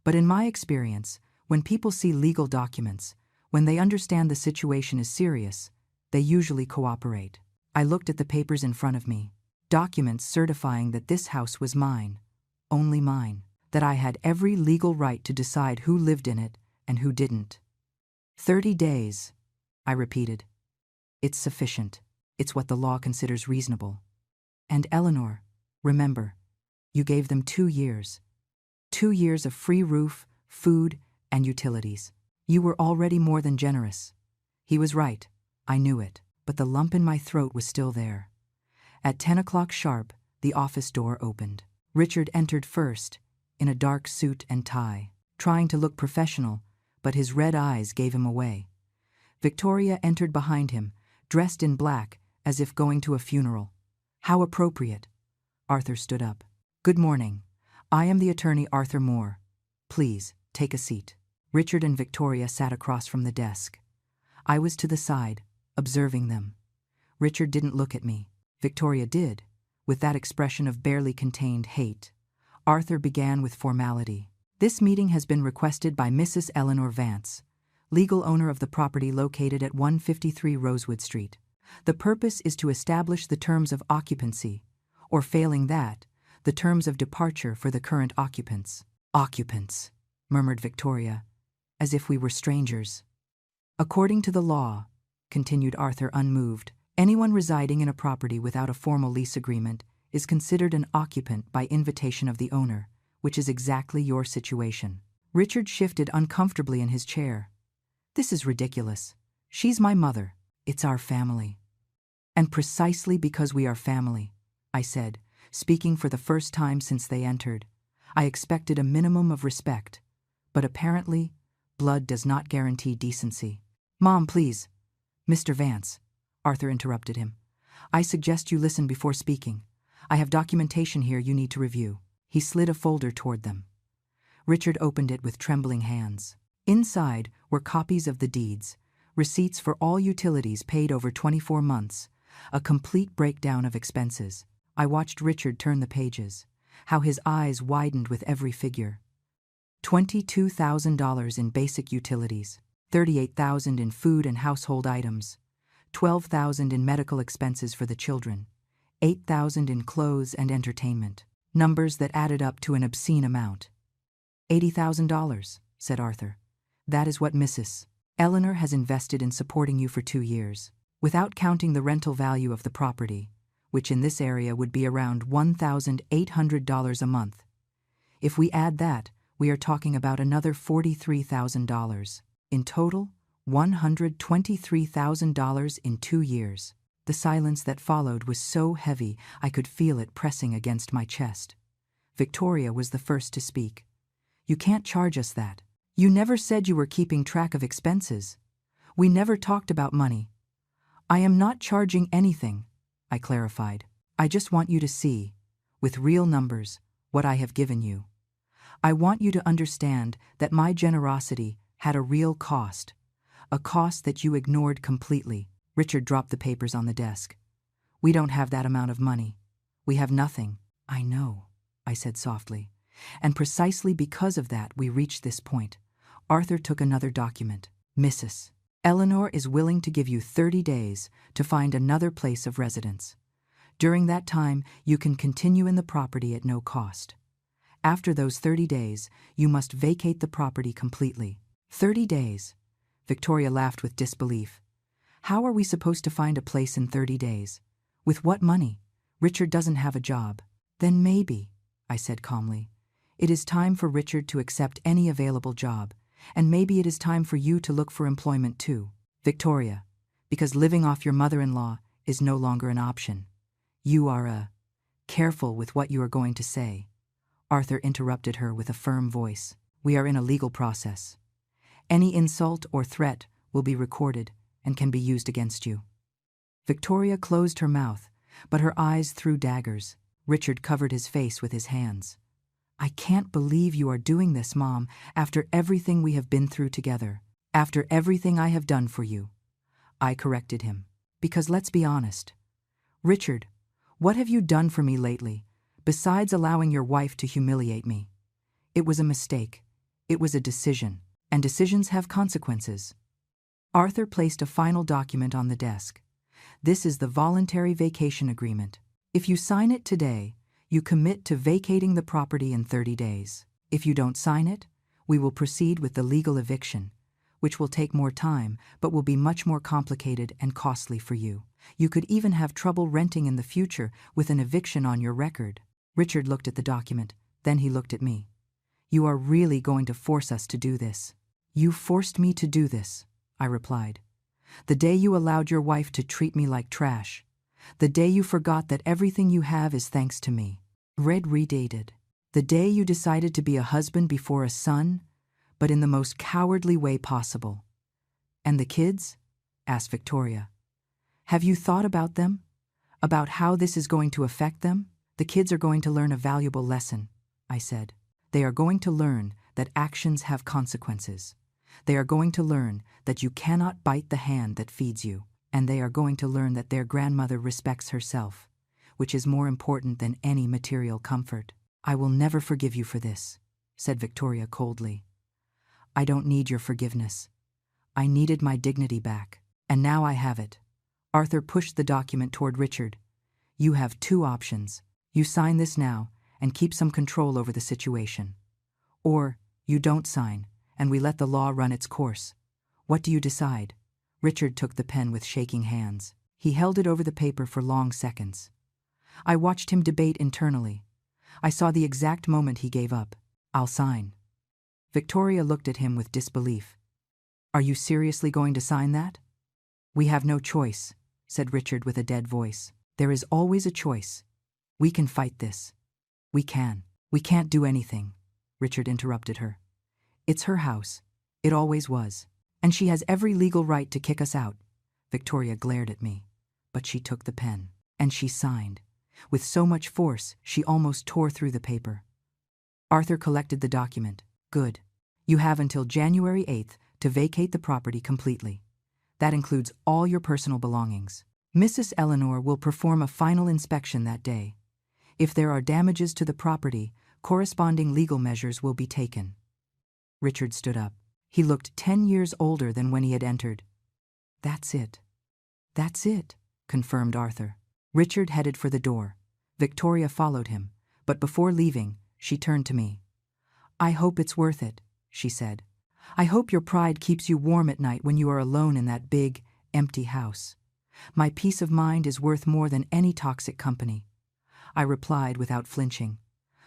S1: But in my experience, when people see legal documents, when they understand the situation is serious, They usually cooperate. I looked at the papers in front of me. Documents certifying that this house was mine, only mine, that I had every legal right to decide who lived in it and who didn't. 30 days, I repeated. It's sufficient. It's what the law considers reasonable. And Eleanor, remember, you gave them 2 years. 2 years of free roof, food, and utilities. You were already more than generous. He was right. I knew it, but the lump in my throat was still there. At 10 o'clock sharp, the office door opened. Richard entered first, in a dark suit and tie, trying to look professional, but his red eyes gave him away. Victoria entered behind him, dressed in black, as if going to a funeral. How appropriate. Arthur stood up. Good morning. I am the attorney Arthur Moore. Please, take a seat. Richard and Victoria sat across from the desk. I was to the side, observing them. Richard didn't look at me. Victoria did, with that expression of barely contained hate. Arthur began with formality. This meeting has been requested by Mrs. Eleanor Vance, legal owner of the property located at 153 Rosewood Street. The purpose is to establish the terms of occupancy, or failing that, the terms of departure for the current occupants. Occupants, murmured Victoria, as if we were strangers. According to the law, continued Arthur unmoved, anyone residing in a property without a formal lease agreement is considered an occupant by invitation of the owner, which is exactly your situation. Richard shifted uncomfortably in his chair. This is ridiculous. She's my mother. It's our family. And precisely because we are family, I said, speaking for the first time since they entered, I expected a minimum of respect. But apparently, blood does not guarantee decency. Mom, please. Mr. Vance, Arthur interrupted him. I suggest you listen before speaking. I have documentation here you need to review. He slid a folder toward them. Richard opened it with trembling hands. Inside were copies of the deeds, receipts for all utilities paid over 24 months, a complete breakdown of expenses. I watched Richard turn the pages, how his eyes widened with every figure. $22,000 in basic utilities, $38,000 in food and household items, $12,000 in medical expenses for the children, $8,000 in clothes and entertainment, numbers that added up to an obscene amount. $80,000, said Arthur. That is what Mrs. Eleanor has invested in supporting you for 2 years, without counting the rental value of the property, which in this area would be around $1,800 a month. If we add that, we are talking about another $43,000. In total, $123,000 in 2 years. The silence that followed was so heavy I could feel it pressing against my chest. Victoria was the first to speak. You can't charge us that. You never said you were keeping track of expenses. We never talked about money. I am not charging anything, I clarified. I just want you to see, with real numbers, what I have given you. I want you to understand that my generosity had a real cost, a cost that you ignored completely. Richard dropped the papers on the desk. We don't have that amount of money. We have nothing. I know, I said softly. And precisely because of that we reached this point. Arthur took another document. Mrs. Eleanor is willing to give you 30 days to find another place of residence. During that time, you can continue in the property at no cost. After those 30 days, you must vacate the property completely. 30 days. Victoria laughed with disbelief. How are we supposed to find a place in 30 days? With what money? Richard doesn't have a job. Then maybe, I said calmly, it is time for Richard to accept any available job, and maybe it is time for you to look for employment too. Victoria, because living off your mother-in-law is no longer an option. You are careful with what you are going to say. Arthur interrupted her with a firm voice. We are in a legal process. Any insult or threat will be recorded and can be used against you. Victoria closed her mouth, but her eyes threw daggers. Richard covered his face with his hands. I can't believe you are doing this, Mom, after everything we have been through together, after everything I have done for you. I corrected him. Because let's be honest. Richard, what have you done for me lately, besides allowing your wife to humiliate me? It was a mistake. It was a decision. And decisions have consequences. Arthur placed a final document on the desk. This is the voluntary vacation agreement. If you sign it today, you commit to vacating the property in 30 days. If you don't sign it, we will proceed with the legal eviction, which will take more time but will be much more complicated and costly for you. You could even have trouble renting in the future with an eviction on your record. Richard looked at the document, then he looked at me. You are really going to force us to do this? You forced me to do this, I replied. The day you allowed your wife to treat me like trash. The day you forgot that everything you have is thanks to me. Redated. The day you decided to be a husband before a son, but in the most cowardly way possible. And the kids? Asked Victoria. Have you thought about them? About how this is going to affect them? The kids are going to learn a valuable lesson, I said. They are going to learn that actions have consequences. They are going to learn that you cannot bite the hand that feeds you, and they are going to learn that their grandmother respects herself, which is more important than any material comfort. I will never forgive you for this, said Victoria coldly. I don't need your forgiveness. I needed my dignity back, and now I have it. Arthur pushed the document toward Richard. You have two options. You sign this now and keep some control over the situation. Or you don't sign, and we let the law run its course. What do you decide? Richard took the pen with shaking hands. He held it over the paper for long seconds. I watched him debate internally. I saw the exact moment he gave up. I'll sign. Victoria looked at him with disbelief. Are you seriously going to sign that? We have no choice, said Richard with a dead voice. There is always a choice. We can fight this. We can. We can't do anything, Richard interrupted her. It's her house. It always was. And she has every legal right to kick us out. Victoria glared at me. But she took the pen. And she signed. With so much force, she almost tore through the paper. Arthur collected the document. Good. You have until January 8th to vacate the property completely. That includes all your personal belongings. Mrs. Eleanor will perform a final inspection that day. If there are damages to the property, corresponding legal measures will be taken. Richard stood up. He looked 10 years older than when he had entered. That's it. That's it, confirmed Arthur. Richard headed for the door. Victoria followed him, but before leaving, she turned to me. I hope it's worth it, she said. I hope your pride keeps you warm at night when you are alone in that big, empty house. My peace of mind is worth more than any toxic company. I replied without flinching.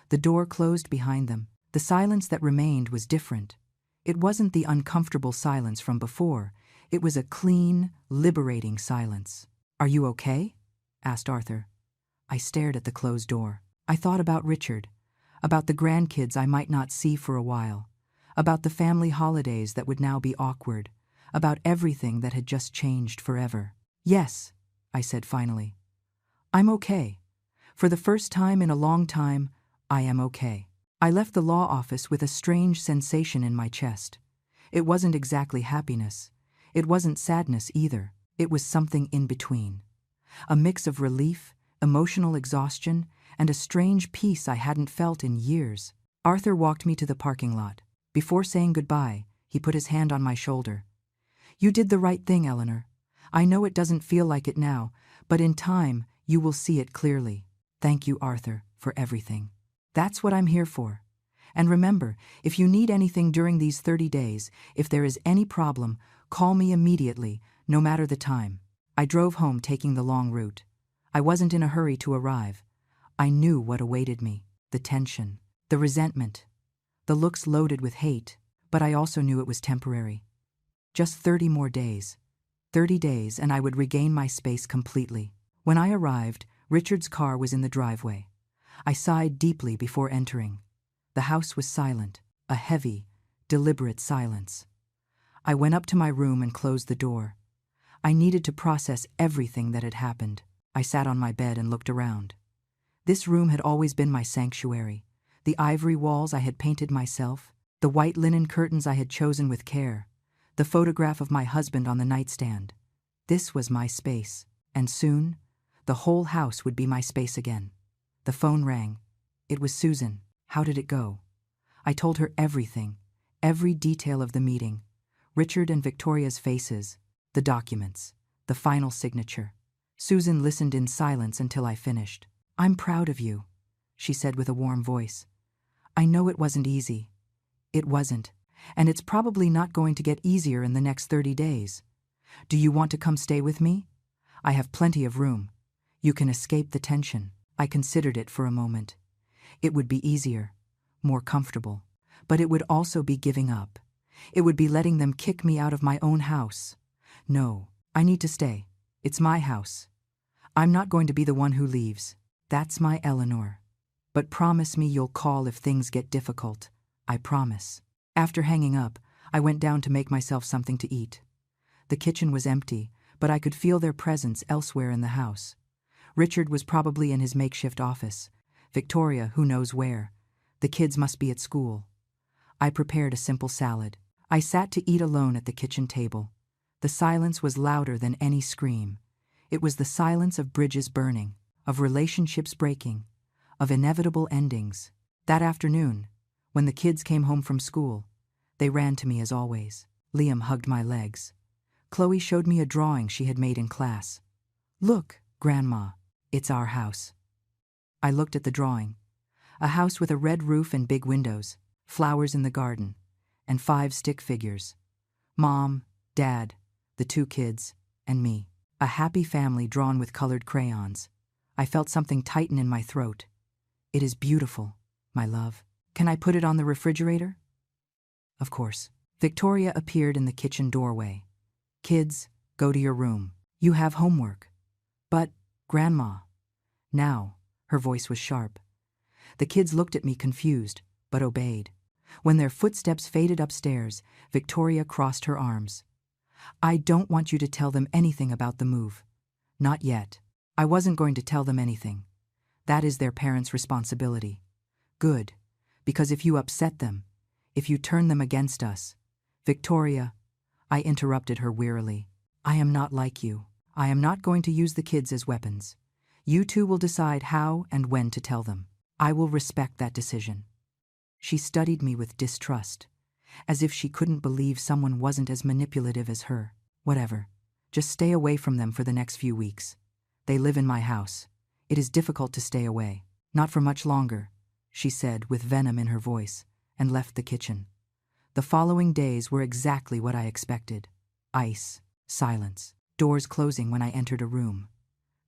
S1: The door closed behind them. The silence that remained was different. It wasn't the uncomfortable silence from before. It was a clean, liberating silence. Are you okay? Asked Arthur. I stared at the closed door. I thought about Richard, about the grandkids I might not see for a while, about the family holidays that would now be awkward, about everything that had just changed forever. Yes, I said finally. I'm okay. For the first time in a long time, I am okay. I left the law office with a strange sensation in my chest. It wasn't exactly happiness. It wasn't sadness either. It was something in between. A mix of relief, emotional exhaustion, and a strange peace I hadn't felt in years. Arthur walked me to the parking lot. Before saying goodbye, he put his hand on my shoulder. You did the right thing, Eleanor. I know it doesn't feel like it now, but in time, you will see it clearly. Thank you, Arthur, for everything. That's what I'm here for. And remember, if you need anything during these 30 days, if there is any problem, call me immediately, no matter the time. I drove home taking the long route. I wasn't in a hurry to arrive. I knew what awaited me, the tension, the resentment, the looks loaded with hate, but I also knew it was temporary. Just 30 more days. 30 days and I would regain my space completely. When I arrived, Richard's car was in the driveway. I sighed deeply before entering. The house was silent, a heavy, deliberate silence. I went up to my room and closed the door. I needed to process everything that had happened. I sat on my bed and looked around. This room had always been my sanctuary. The ivory walls I had painted myself, the white linen curtains I had chosen with care, the photograph of my husband on the nightstand. This was my space, and soon, the whole house would be my space again. The phone rang. It was Susan. How did it go? I told her everything, every detail of the meeting. Richard and Victoria's faces, the documents, the final signature. Susan listened in silence until I finished. "I'm proud of you," she said with a warm voice. "I know it wasn't easy. It wasn't, and it's probably not going to get easier in the next 30 days. Do you want to come stay with me? I have plenty of room. You can escape the tension." I considered it for a moment. It would be easier, more comfortable, but it would also be giving up. It would be letting them kick me out of my own house. No, I need to stay. It's my house. I'm not going to be the one who leaves. That's my Eleanor. But promise me you'll call if things get difficult. I promise. After hanging up, I went down to make myself something to eat. The kitchen was empty, but I could feel their presence elsewhere in the house. Richard was probably in his makeshift office. Victoria, who knows where. The kids must be at school. I prepared a simple salad. I sat to eat alone at the kitchen table. The silence was louder than any scream. It was the silence of bridges burning, of relationships breaking, of inevitable endings. That afternoon, when the kids came home from school, they ran to me as always. Liam hugged my legs. Chloe showed me a drawing she had made in class. "Look, Grandma, it's our house." I looked at the drawing. A house with a red roof and big windows, flowers in the garden, and 5 stick figures. Mom, Dad, the 2 kids, and me. A happy family drawn with colored crayons. I felt something tighten in my throat. "It is beautiful, my love. Can I put it on the refrigerator?" Of course. Victoria appeared in the kitchen doorway. "Kids, go to your room. You have homework." "But, Grandma." Now, her voice was sharp. The kids looked at me confused, but obeyed. When their footsteps faded upstairs, Victoria crossed her arms. "I don't want you to tell them anything about the move. Not yet." I wasn't going to tell them anything. That is their parents' responsibility. Good, because if you upset them, if you turn them against us— Victoria, I interrupted her wearily. "I am not like you. I am not going to use the kids as weapons. You two will decide how and when to tell them. I will respect that decision." She studied me with distrust, as if she couldn't believe someone wasn't as manipulative as her. "Whatever. Just stay away from them for the next few weeks. They live in my house. It is difficult to stay away. Not for much longer," she said with venom in her voice, and left the kitchen. The following days were exactly what I expected. Ice, silence, doors closing when I entered a room,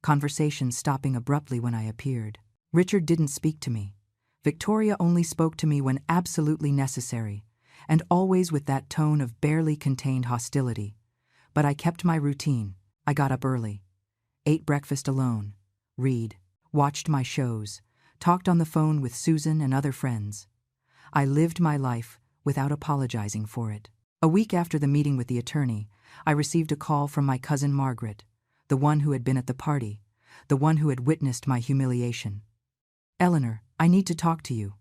S1: conversations stopping abruptly when I appeared. Richard didn't speak to me. Victoria only spoke to me when absolutely necessary, and always with that tone of barely contained hostility. But I kept my routine. I got up early, ate breakfast alone, read, watched my shows, talked on the phone with Susan and other friends. I lived my life without apologizing for it. A week after the meeting with the attorney, I received a call from my cousin Margaret, the one who had been at the party, the one who had witnessed my humiliation. "Eleanor, I need to talk to you."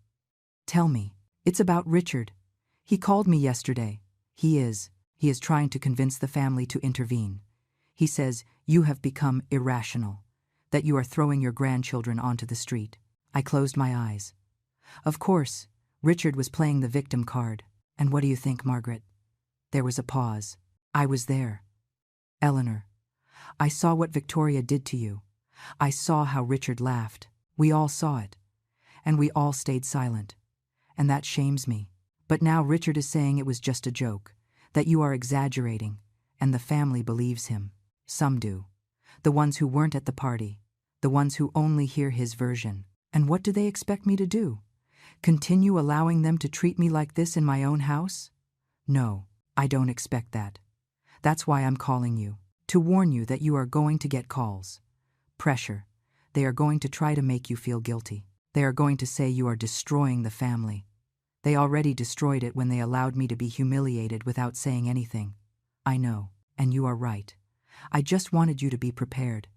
S1: "Tell me." "It's about Richard. He called me yesterday. He is trying to convince the family to intervene. He says you have become irrational, that you are throwing your grandchildren onto the street." I closed my eyes. Of course, Richard was playing the victim card. "And what do you think, Margaret?" There was a pause. "I was there. Eleanor, I saw what Victoria did to you. I saw how Richard laughed. We all saw it. And we all stayed silent. And that shames me. But now Richard is saying it was just a joke, that you are exaggerating, and the family believes him. Some do. The ones who weren't at the party. The ones who only hear his version. And what do they expect me to do? Continue allowing them to treat me like this in my own house? No, I don't expect that. That's why I'm calling you, to warn you that you are going to get calls. Pressure. They are going to try to make you feel guilty. They are going to say you are destroying the family. They already destroyed it when they allowed me to be humiliated without saying anything. I know, and you are right. I just wanted you to be prepared.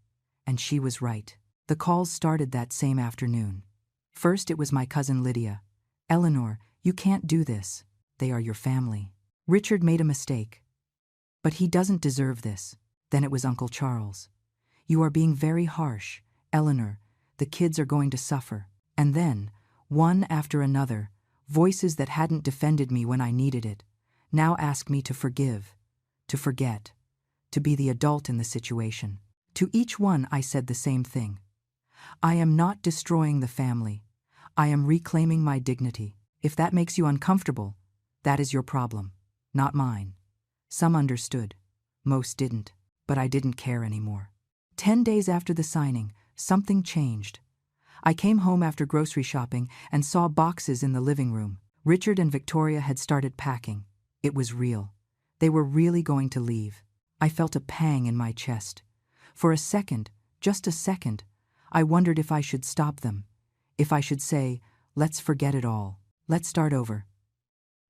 S1: And she was right. The calls started that same afternoon. First it was my cousin Lydia. "Eleanor, you can't do this. They are your family. Richard made a mistake. But he doesn't deserve this." Then it was Uncle Charles. "You are being very harsh. Eleanor, the kids are going to suffer." And then, one after another, voices that hadn't defended me when I needed it, Now ask me to forgive, to forget, to be the adult in the situation. To each one I said the same thing. I am not destroying the family. I am reclaiming my dignity. If that makes you uncomfortable, that is your problem, not mine. Some understood. Most didn't. But I didn't care anymore. 10 days after the signing, something changed. I came home after grocery shopping and saw boxes in the living room. Richard and Victoria had started packing. It was real. They were really going to leave. I felt a pang in my chest. For a second, just a second, I wondered if I should stop them. If I should say, let's forget it all. Let's start over.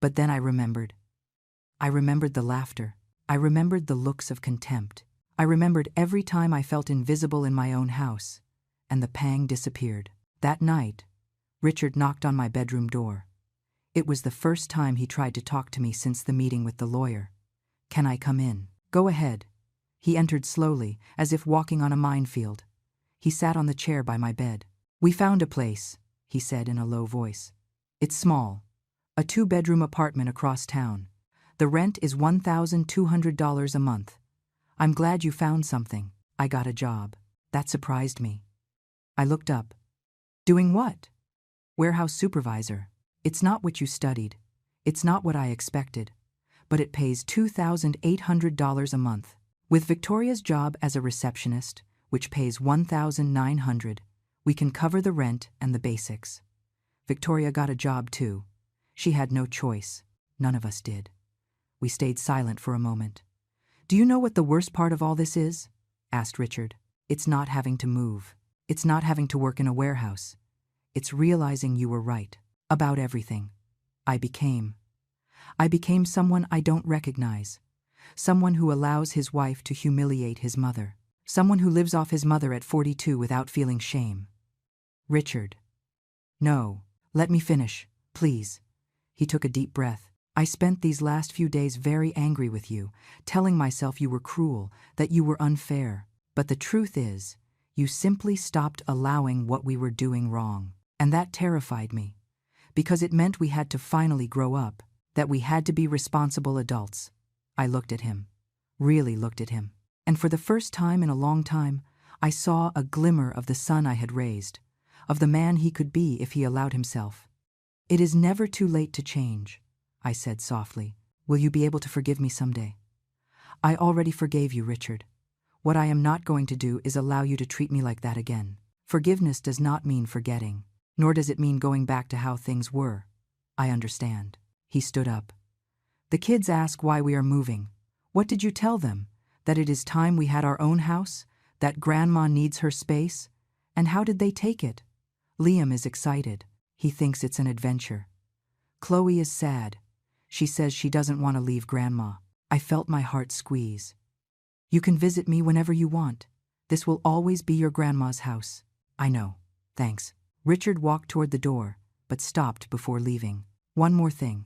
S1: But then I remembered. I remembered the laughter. I remembered the looks of contempt. I remembered every time I felt invisible in my own house, and the pang disappeared. That night, Richard knocked on my bedroom door. It was the first time he tried to talk to me since the meeting with the lawyer. Can I come in? Go ahead. He entered slowly, as if walking on a minefield. He sat on the chair by my bed. We found a place, he said in a low voice. It's small. A 2-bedroom apartment across town. The rent is $1,200 a month. I'm glad you found something. I got a job. That surprised me. I looked up. Doing what? Warehouse supervisor. It's not what you studied. It's not what I expected. But it pays $2,800 a month. With Victoria's job as a receptionist, which pays $1,900, we can cover the rent and the basics. Victoria got a job too. She had no choice. None of us did. We stayed silent for a moment. Do you know what the worst part of all this is? Asked Richard. It's not having to move. It's not having to work in a warehouse. It's realizing you were right about everything. I became someone I don't recognize. Someone who allows his wife to humiliate his mother. Someone who lives off his mother at 42 without feeling shame. Richard. No, let me finish, please. He took a deep breath. I spent these last few days very angry with you, telling myself you were cruel, that you were unfair. But the truth is, you simply stopped allowing what we were doing wrong. And that terrified me. Because it meant we had to finally grow up, that we had to be responsible adults. I looked at him. Really looked at him. And for the first time in a long time, I saw a glimmer of the son I had raised, of the man he could be if he allowed himself. It is never too late to change, I said softly. Will you be able to forgive me someday? I already forgave you, Richard. What I am not going to do is allow you to treat me like that again. Forgiveness does not mean forgetting, nor does it mean going back to how things were. I understand. He stood up. The kids ask why we are moving. What did you tell them? That it is time we had our own house? That grandma needs her space? And how did they take it? Liam is excited. He thinks it's an adventure. Chloe is sad. She says she doesn't want to leave grandma. I felt my heart squeeze. You can visit me whenever you want. This will always be your grandma's house. I know. Thanks. Richard walked toward the door, but stopped before leaving. One more thing.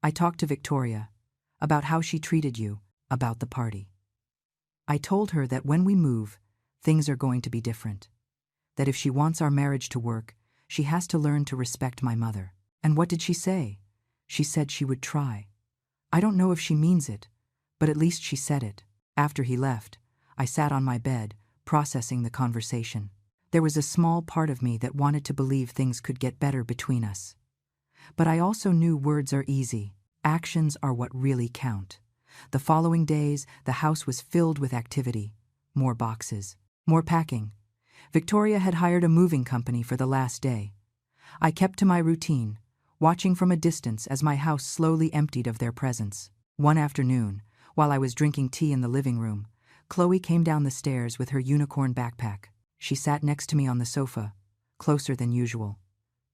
S1: I talked to Victoria about how she treated you, about the party. I told her that when we move, things are going to be different. That if she wants our marriage to work, she has to learn to respect my mother. And what did she say? She said she would try. I don't know if she means it, but at least she said it. After he left, I sat on my bed, processing the conversation. There was a small part of me that wanted to believe things could get better between us. But I also knew words are easy. Actions are what really count. The following days, the house was filled with activity. More boxes. More packing. Victoria had hired a moving company for the last day. I kept to my routine, watching from a distance as my house slowly emptied of their presence. One afternoon, while I was drinking tea in the living room, Chloe came down the stairs with her unicorn backpack. She sat next to me on the sofa, closer than usual.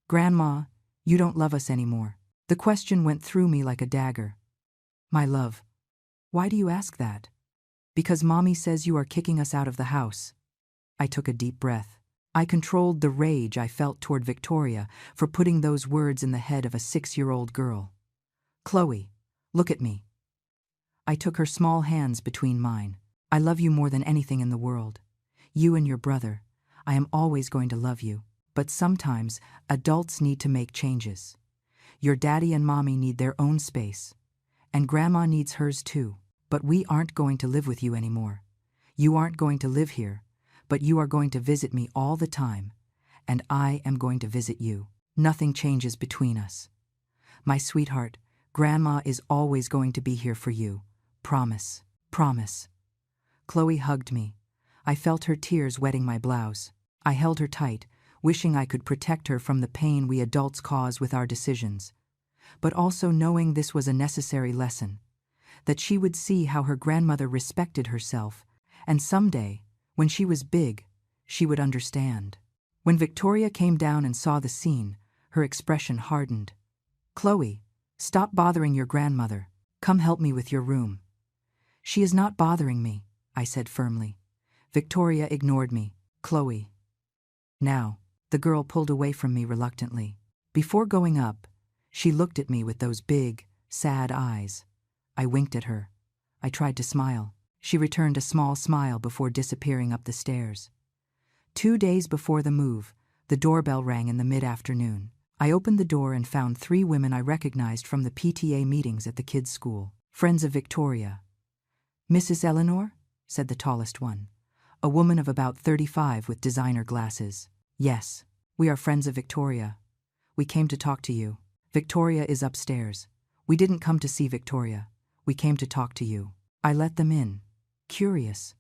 S1: Grandma, you don't love us anymore. The question went through me like a dagger. My love, why do you ask that? Because Mommy says you are kicking us out of the house. I took a deep breath. I controlled the rage I felt toward Victoria for putting those words in the head of a 6-year-old girl. Chloe, look at me. I took her small hands between mine. I love you more than anything in the world. You and your brother. I am always going to love you. But sometimes, adults need to make changes. Your daddy and mommy need their own space. And Grandma needs hers too. But we aren't going to live with you anymore. You aren't going to live here, but you are going to visit me all the time, and I am going to visit you. Nothing changes between us. My sweetheart, Grandma is always going to be here for you. Promise. Promise. Chloe hugged me. I felt her tears wetting my blouse. I held her tight, wishing I could protect her from the pain we adults cause with our decisions, but also knowing this was a necessary lesson, that she would see how her grandmother respected herself, and someday, when she was big, she would understand. When Victoria came down and saw the scene, her expression hardened. "Chloe, stop bothering your grandmother. Come help me with your room." "She is not bothering me," I said firmly. Victoria ignored me. "Chloe." Now, the girl pulled away from me reluctantly. Before going up, she looked at me with those big, sad eyes. I winked at her. I tried to smile. She returned a small smile before disappearing up the stairs. 2 days before the move, the doorbell rang in the mid-afternoon. I opened the door and found 3 women I recognized from the PTA meetings at the kids' school. Friends of Victoria. "Mrs. Eleanor?" said the tallest one, a woman of about 35 with designer glasses. "Yes, we are friends of Victoria. We came to talk to you. Victoria is upstairs. We didn't come to see Victoria. We came to talk to you." I let them in. Curious.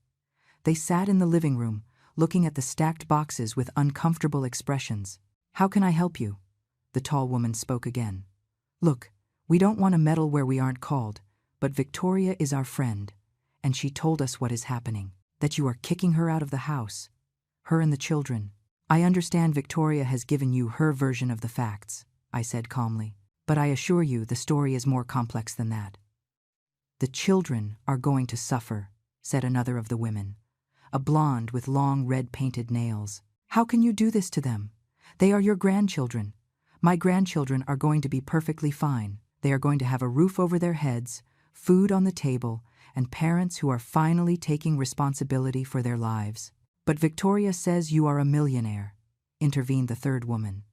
S1: They sat in the living room, looking at the stacked boxes with uncomfortable expressions. "How can I help you?" The tall woman spoke again. "Look, we don't want to meddle where we aren't called, but Victoria is our friend, and she told us what is happening, that you are kicking her out of the house. Her and the children. I understand Victoria has given you her version of the facts," I said calmly, "but I assure you the story is more complex than that." "The children are going to suffer," said another of the women, a blonde with long red painted nails. "How can you do this to them? They are your grandchildren. My grandchildren are going to be perfectly fine. They are going to have a roof over their heads, food on the table, and parents who are finally taking responsibility for their lives." "But Victoria says you are a millionaire," intervened the third woman,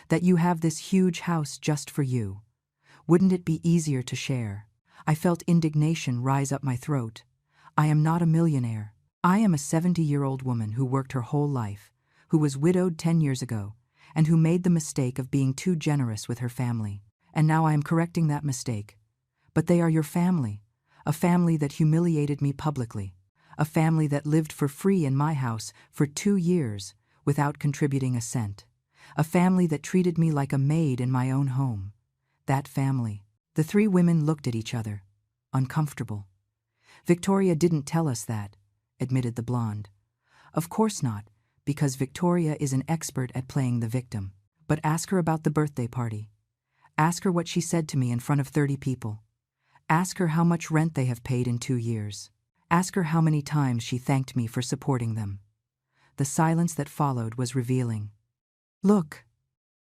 S1: "that you have this huge house just for you. Wouldn't it be easier to share?" I felt indignation rise up my throat. I am not a millionaire. I am a 70-year-old woman who worked her whole life, who was widowed 10 years ago, and who made the mistake of being too generous with her family. And now I am correcting that mistake. But they are your family, a family that humiliated me publicly, a family that lived for free in my house for 2 years without contributing a cent, a family that treated me like a maid in my own home. That family. The 3 women looked at each other, uncomfortable. "Victoria didn't tell us that," admitted the blonde. "Of course not, because Victoria is an expert at playing the victim. But ask her about the birthday party. Ask her what she said to me in front of 30 people. Ask her how much rent they have paid in 2 years. Ask her how many times she thanked me for supporting them." The silence that followed was revealing. "Look,"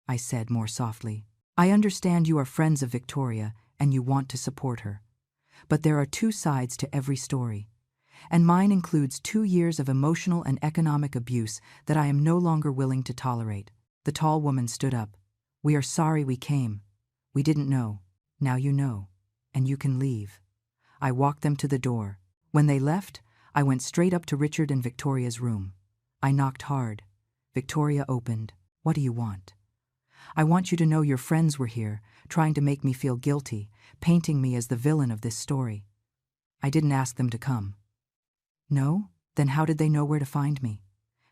S1: I said more softly, "I understand you are friends of Victoria and you want to support her. But there are 2 sides to every story, and mine includes 2 years of emotional and economic abuse that I am no longer willing to tolerate." The tall woman stood up. "We are sorry we came. We didn't know. Now you know, and you can leave." I walked them to the door. When they left, I went straight up to Richard and Victoria's room. I knocked hard. Victoria opened. "What do you want?" "I want you to know your friends were here, trying to make me feel guilty, painting me as the villain of this story." "I didn't ask them to come." "No? Then how did they know where to find me?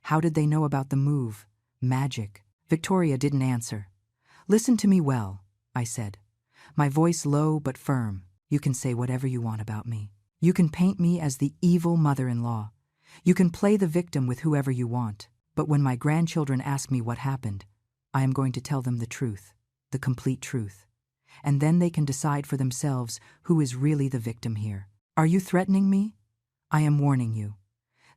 S1: How did they know about the move? Magic." Victoria didn't answer. "Listen to me well," I said, my voice low but firm. "You can say whatever you want about me. You can paint me as the evil mother-in-law. You can play the victim with whoever you want. But when my grandchildren ask me what happened, I am going to tell them the truth, the complete truth. And then they can decide for themselves who is really the victim here. Are you threatening me? I am warning you.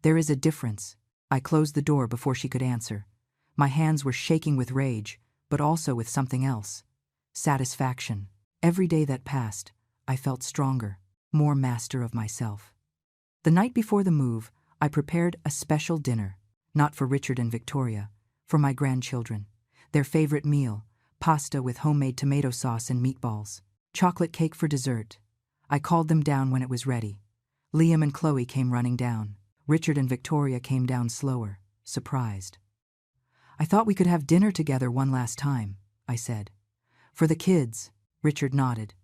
S1: There is a difference." I closed the door before she could answer. My hands were shaking with rage, but also with something else. Satisfaction. Every day that passed, I felt stronger, more master of myself. The night before the move, I prepared a special dinner, not for Richard and Victoria, for my grandchildren. Their favorite meal, pasta with homemade tomato sauce and meatballs. Chocolate cake for dessert. I called them down when it was ready. Liam and Chloe came running down. Richard and Victoria came down slower, surprised. "I thought we could have dinner together one last time," I said. "For the kids," Richard nodded.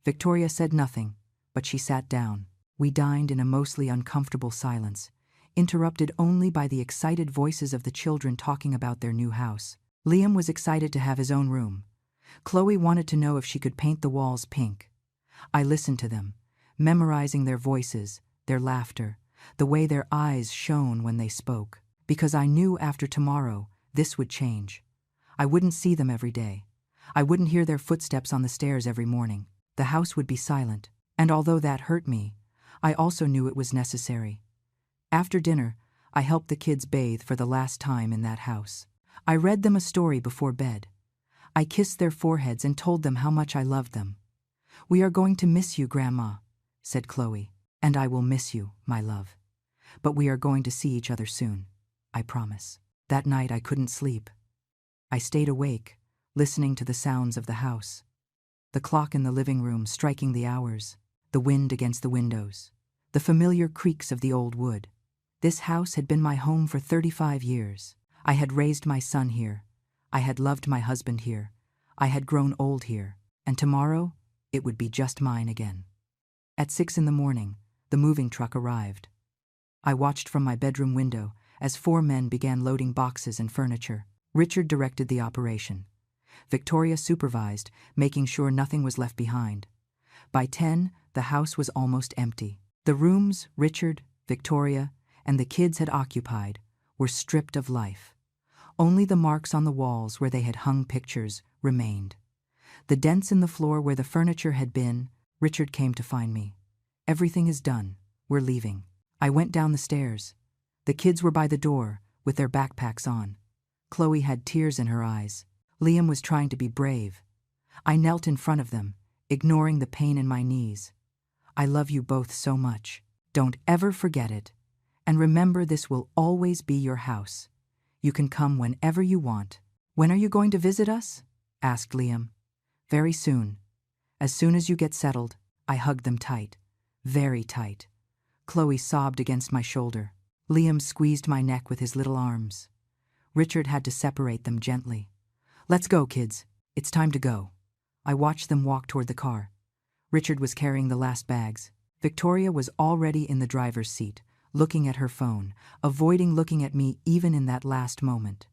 S1: Victoria said nothing, but she sat down. We dined in a mostly uncomfortable silence, interrupted only by the excited voices of the children talking about their new house. Liam was excited to have his own room. Chloe wanted to know if she could paint the walls pink. I listened to them, memorizing their voices, their laughter, the way their eyes shone when they spoke, because I knew after tomorrow this would change. I wouldn't see them every day. I wouldn't hear their footsteps on the stairs every morning. The house would be silent, and although that hurt me, I also knew it was necessary. After dinner, I helped the kids bathe for the last time in that house. I read them a story before bed. I kissed their foreheads and told them how much I loved them. "We are going to miss you, Grandma," said Chloe. "And I will miss you, my love. But we are going to see each other soon, I promise." That night I couldn't sleep. I stayed awake, listening to the sounds of the house. The clock in the living room striking the hours, the wind against the windows, the familiar creaks of the old wood. This house had been my home for 35 years. I had raised my son here. I had loved my husband here. I had grown old here. And tomorrow, it would be just mine again. At 6 in the morning, the moving truck arrived. I watched from my bedroom window as 4 men began loading boxes and furniture. Richard directed the operation. Victoria supervised, making sure nothing was left behind. By 10, the house was almost empty. The rooms Richard, Victoria, and the kids had occupied were stripped of life. Only the marks on the walls where they had hung pictures remained. The dents in the floor where the furniture had been. Richard came to find me. "Everything is done. We're leaving." I went down the stairs. The kids were by the door, with their backpacks on. Chloe had tears in her eyes. Liam was trying to be brave. I knelt in front of them, ignoring the pain in my knees. "I love you both so much. Don't ever forget it. And remember, this will always be your house. You can come whenever you want." "When are you going to visit us?" asked Liam. "Very soon. As soon as you get settled." I hugged them tight, very tight. Chloe sobbed against my shoulder. Liam squeezed my neck with his little arms. Richard had to separate them gently. "Let's go, kids. It's time to go." I watched them walk toward the car. Richard was carrying the last bags. Victoria was already in the driver's seat, looking at her phone, avoiding looking at me even in that last moment.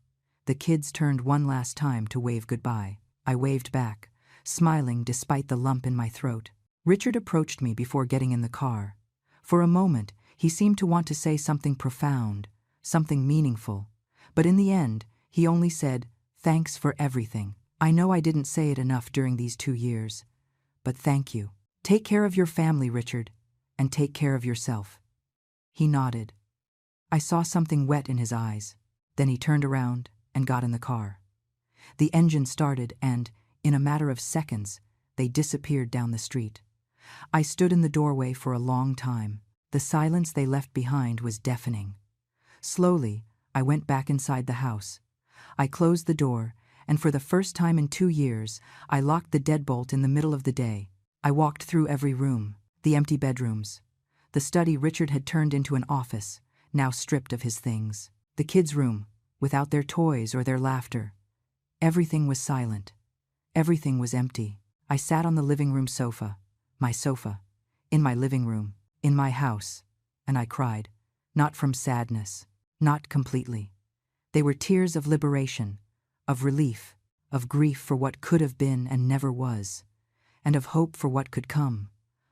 S1: The kids turned one last time to wave goodbye. I waved back, smiling despite the lump in my throat. Richard approached me before getting in the car. For a moment, he seemed to want to say something profound, something meaningful. But in the end, he only said, "Thanks for everything. I know I didn't say it enough during these 2 years. But thank you. Take care of your family, Richard, and take care of yourself." He nodded. I saw something wet in his eyes. Then he turned around and got in the car. The engine started and, in a matter of seconds, they disappeared down the street. I stood in the doorway for a long time. The silence they left behind was deafening. Slowly, I went back inside the house. I closed the door, and for the first time in 2 years, I locked the deadbolt in the middle of the day. I walked through every room, the empty bedrooms. The study Richard had turned into an office, now stripped of his things. The kids' room, without their toys or their laughter. Everything was silent. Everything was empty. I sat on the living room sofa, my sofa, in my living room, in my house, and I cried, not from sadness, not completely. They were tears of liberation, of relief, of grief for what could have been and never was, and of hope for what could come.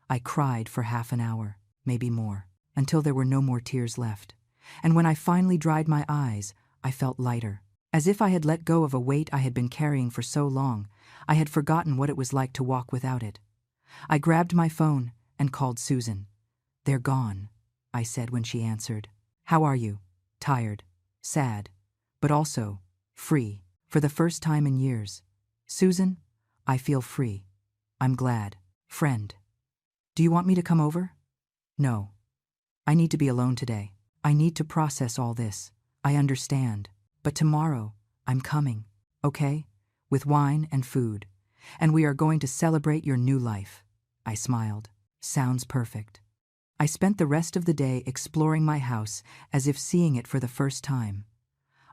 S1: I cried for half an hour, maybe more, until there were no more tears left. And when I finally dried my eyes, I felt lighter, as if I had let go of a weight I had been carrying for so long. I had forgotten what it was like to walk without it. I grabbed my phone and called Susan. "They're gone," I said when she answered. "How are you?" "Tired, sad, but also free, for the first time in years." "Susan, I feel free. I'm glad. Friend. Do you want me to come over?" "No. I need to be alone today. I need to process all this. I understand. But tomorrow, I'm coming, okay? With wine and food. And we are going to celebrate your new life." I smiled. Sounds perfect. I spent the rest of the day exploring my house as if seeing it for the first time.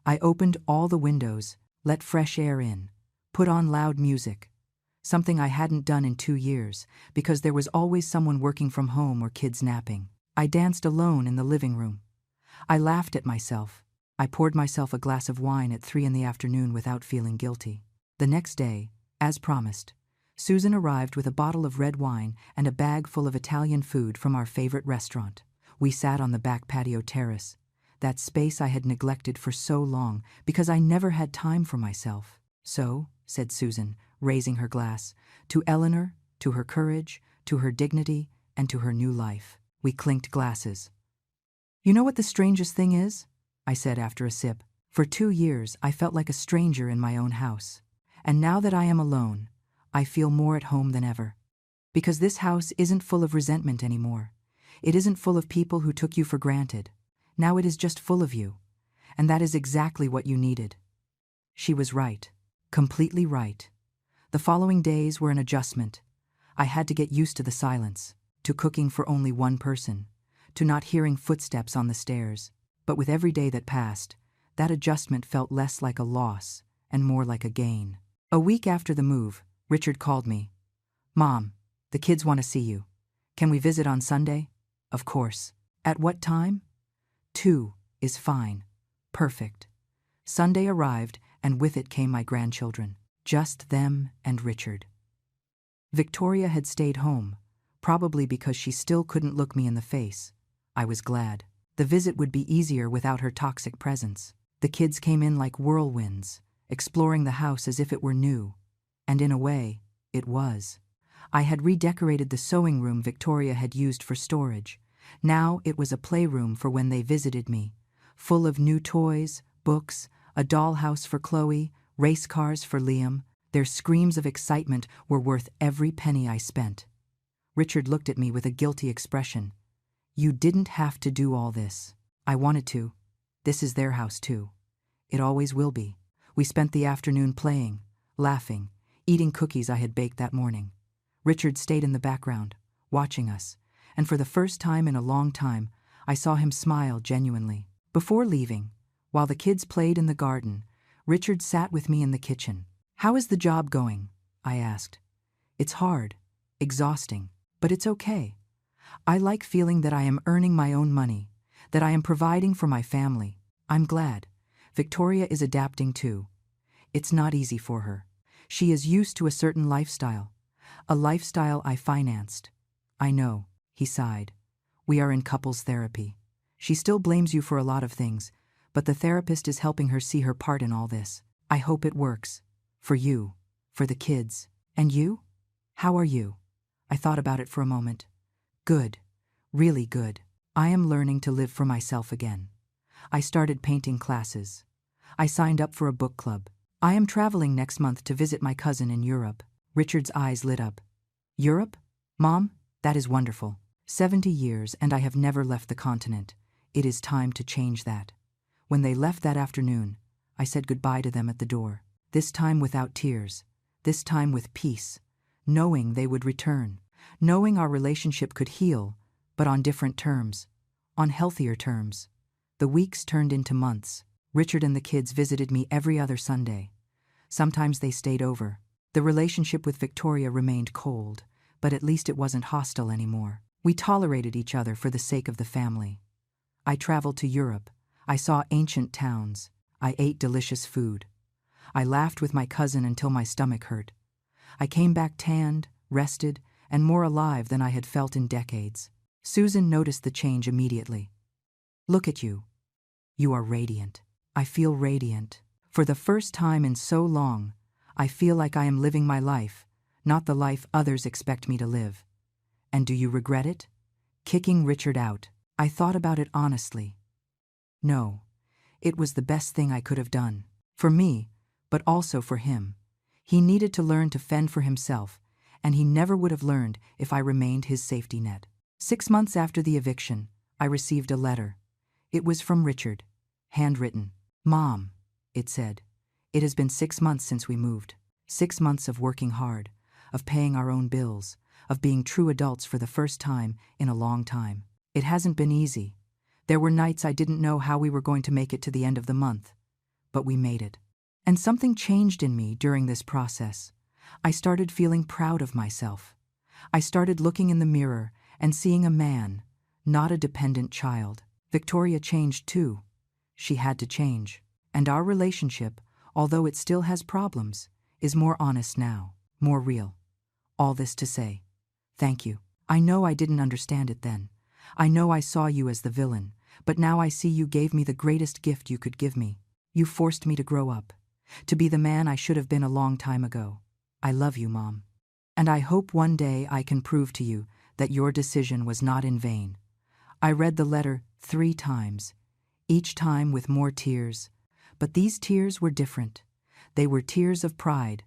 S1: I opened all the windows, let fresh air in, put on loud music, something I hadn't done in 2 years because there was always someone working from home or kids napping. I danced alone in the living room. I laughed at myself. I poured myself a glass of wine at 3 in the afternoon without feeling guilty. The next day, as promised, Susan arrived with a bottle of red wine and a bag full of Italian food from our favorite restaurant. We sat on the back patio terrace, that space I had neglected for so long because I never had time for myself. So, said Susan, raising her glass, to Eleanor, to her courage, to her dignity, and to her new life. We clinked glasses. You know what the strangest thing is? I said after a sip. For 2 years I felt like a stranger in my own house. And now that I am alone, I feel more at home than ever. Because this house isn't full of resentment anymore. It isn't full of people who took you for granted. Now it is just full of you. And that is exactly what you needed. She was right. Completely right. The following days were an adjustment. I had to get used to the silence, to cooking for only one person, to not hearing footsteps on the stairs. But with every day that passed, that adjustment felt less like a loss and more like a gain. A week after the move, Richard called me. Mom, the kids want to see you. Can we visit on Sunday? Of course. At what time? 2 is fine. Perfect. Sunday arrived, and with it came my grandchildren. Just them and Richard. Victoria had stayed home, probably because she still couldn't look me in the face. I was glad. The visit would be easier without her toxic presence. The kids came in like whirlwinds, exploring the house as if it were new. And in a way, it was. I had redecorated the sewing room Victoria had used for storage. Now it was a playroom for when they visited me, full of new toys, books, a dollhouse for Chloe, race cars for Liam. Their screams of excitement were worth every penny I spent. Richard looked at me with a guilty expression. You didn't have to do all this. I wanted to. This is their house too. It always will be. We spent the afternoon playing, laughing, eating cookies I had baked that morning. Richard stayed in the background, watching us, and for the first time in a long time, I saw him smile genuinely. Before leaving, while the kids played in the garden, Richard sat with me in the kitchen. How is the job going? I asked. It's hard, exhausting, but it's okay. I like feeling that I am earning my own money, that I am providing for my family. I'm glad. Victoria is adapting too. It's not easy for her. She is used to a certain lifestyle, a lifestyle I financed. I know, he sighed. We are in couples therapy. She still blames you for a lot of things, but the therapist is helping her see her part in all this. I hope it works. For you, for the kids. And you? How are you? I thought about it for a moment. Good. Really good. I am learning to live for myself again. I started painting classes. I signed up for a book club. I am traveling next month to visit my cousin in Europe. Richard's eyes lit up. Europe? Mom, that is wonderful. 70 years and I have never left the continent. It is time to change that. When they left that afternoon, I said goodbye to them at the door. This time without tears. This time with peace. Knowing they would return. Knowing our relationship could heal, but on different terms. On healthier terms. The weeks turned into months. Richard and the kids visited me every other Sunday. Sometimes they stayed over. The relationship with Victoria remained cold, but at least it wasn't hostile anymore. We tolerated each other for the sake of the family. I traveled to Europe. I saw ancient towns. I ate delicious food. I laughed with my cousin until my stomach hurt. I came back tanned, rested, and more alive than I had felt in decades. Susan noticed the change immediately. Look at you. You are radiant. I feel radiant. For the first time in so long, I feel like I am living my life, not the life others expect me to live. And do you regret it? Kicking Richard out. I thought about it honestly. No. It was the best thing I could have done. For me, but also for him. He needed to learn to fend for himself, and he never would have learned if I remained his safety net. 6 months after the eviction, I received a letter. It was from Richard. Handwritten. Mom, it said. It has been 6 months since we moved. 6 months of working hard, of paying our own bills, of being true adults for the first time in a long time. It hasn't been easy. There were nights I didn't know how we were going to make it to the end of the month, but we made it. And something changed in me during this process. I started feeling proud of myself. I started looking in the mirror and seeing a man, not a dependent child. Victoria changed too. She had to change. And our relationship, although it still has problems, is more honest now, more real. All this to say, thank you. I know I didn't understand it then. I know I saw you as the villain, but now I see you gave me the greatest gift you could give me. You forced me to grow up, to be the man I should have been a long time ago. I love you, Mom. And I hope one day I can prove to you that your decision was not in vain. I read the letter 3 times, each time with more tears, but these tears were different. They were tears of pride,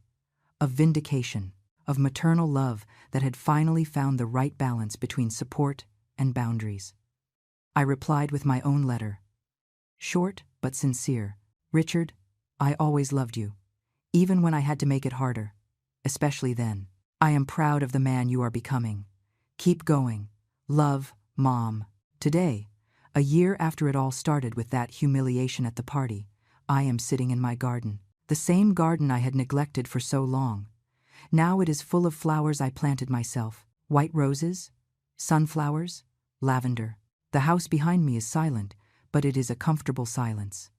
S1: of vindication, of maternal love that had finally found the right balance between support and boundaries. I replied with my own letter. Short but sincere. Richard, I always loved you, even when I had to make it harder, especially then. I am proud of the man you are becoming. Keep going. Love, Mom. Today, a year after it all started with that humiliation at the party, I am sitting in my garden. The same garden I had neglected for so long. Now it is full of flowers I planted myself. White roses, sunflowers, lavender. The house behind me is silent, but it is a comfortable silence.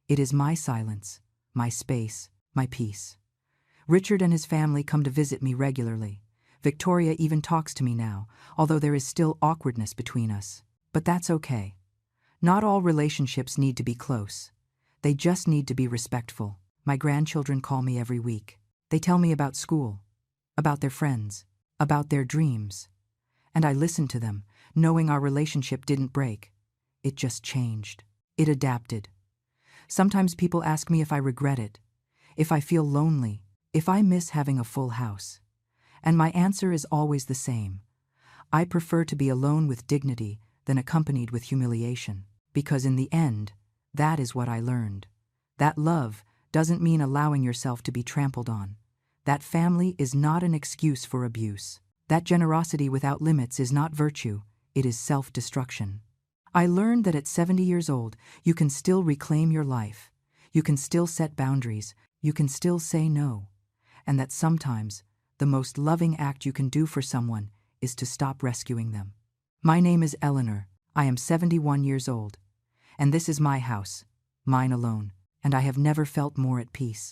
S1: It is my silence, my space, my peace. Richard and his family come to visit me regularly. Victoria even talks to me now, although there is still awkwardness between us. But that's okay. Not all relationships need to be close. They just need to be respectful. My grandchildren call me every week. They tell me about school, about their friends, about their dreams. And I listen to them, knowing our relationship didn't break. It just changed. It adapted. Sometimes people ask me if I regret it, if I feel lonely, if I miss having a full house. And my answer is always the same. I prefer to be alone with dignity than accompanied with humiliation. Because in the end, that is what I learned. That love doesn't mean allowing yourself to be trampled on. That family is not an excuse for abuse. That generosity without limits is not virtue, it is self-destruction. I learned that at 70 years old, you can still reclaim your life. You can still set boundaries. You can still say no. And that sometimes, the most loving act you can do for someone is to stop rescuing them. My name is Eleanor. I am 71 years old. And this is my house, mine alone, and I have never felt more at peace.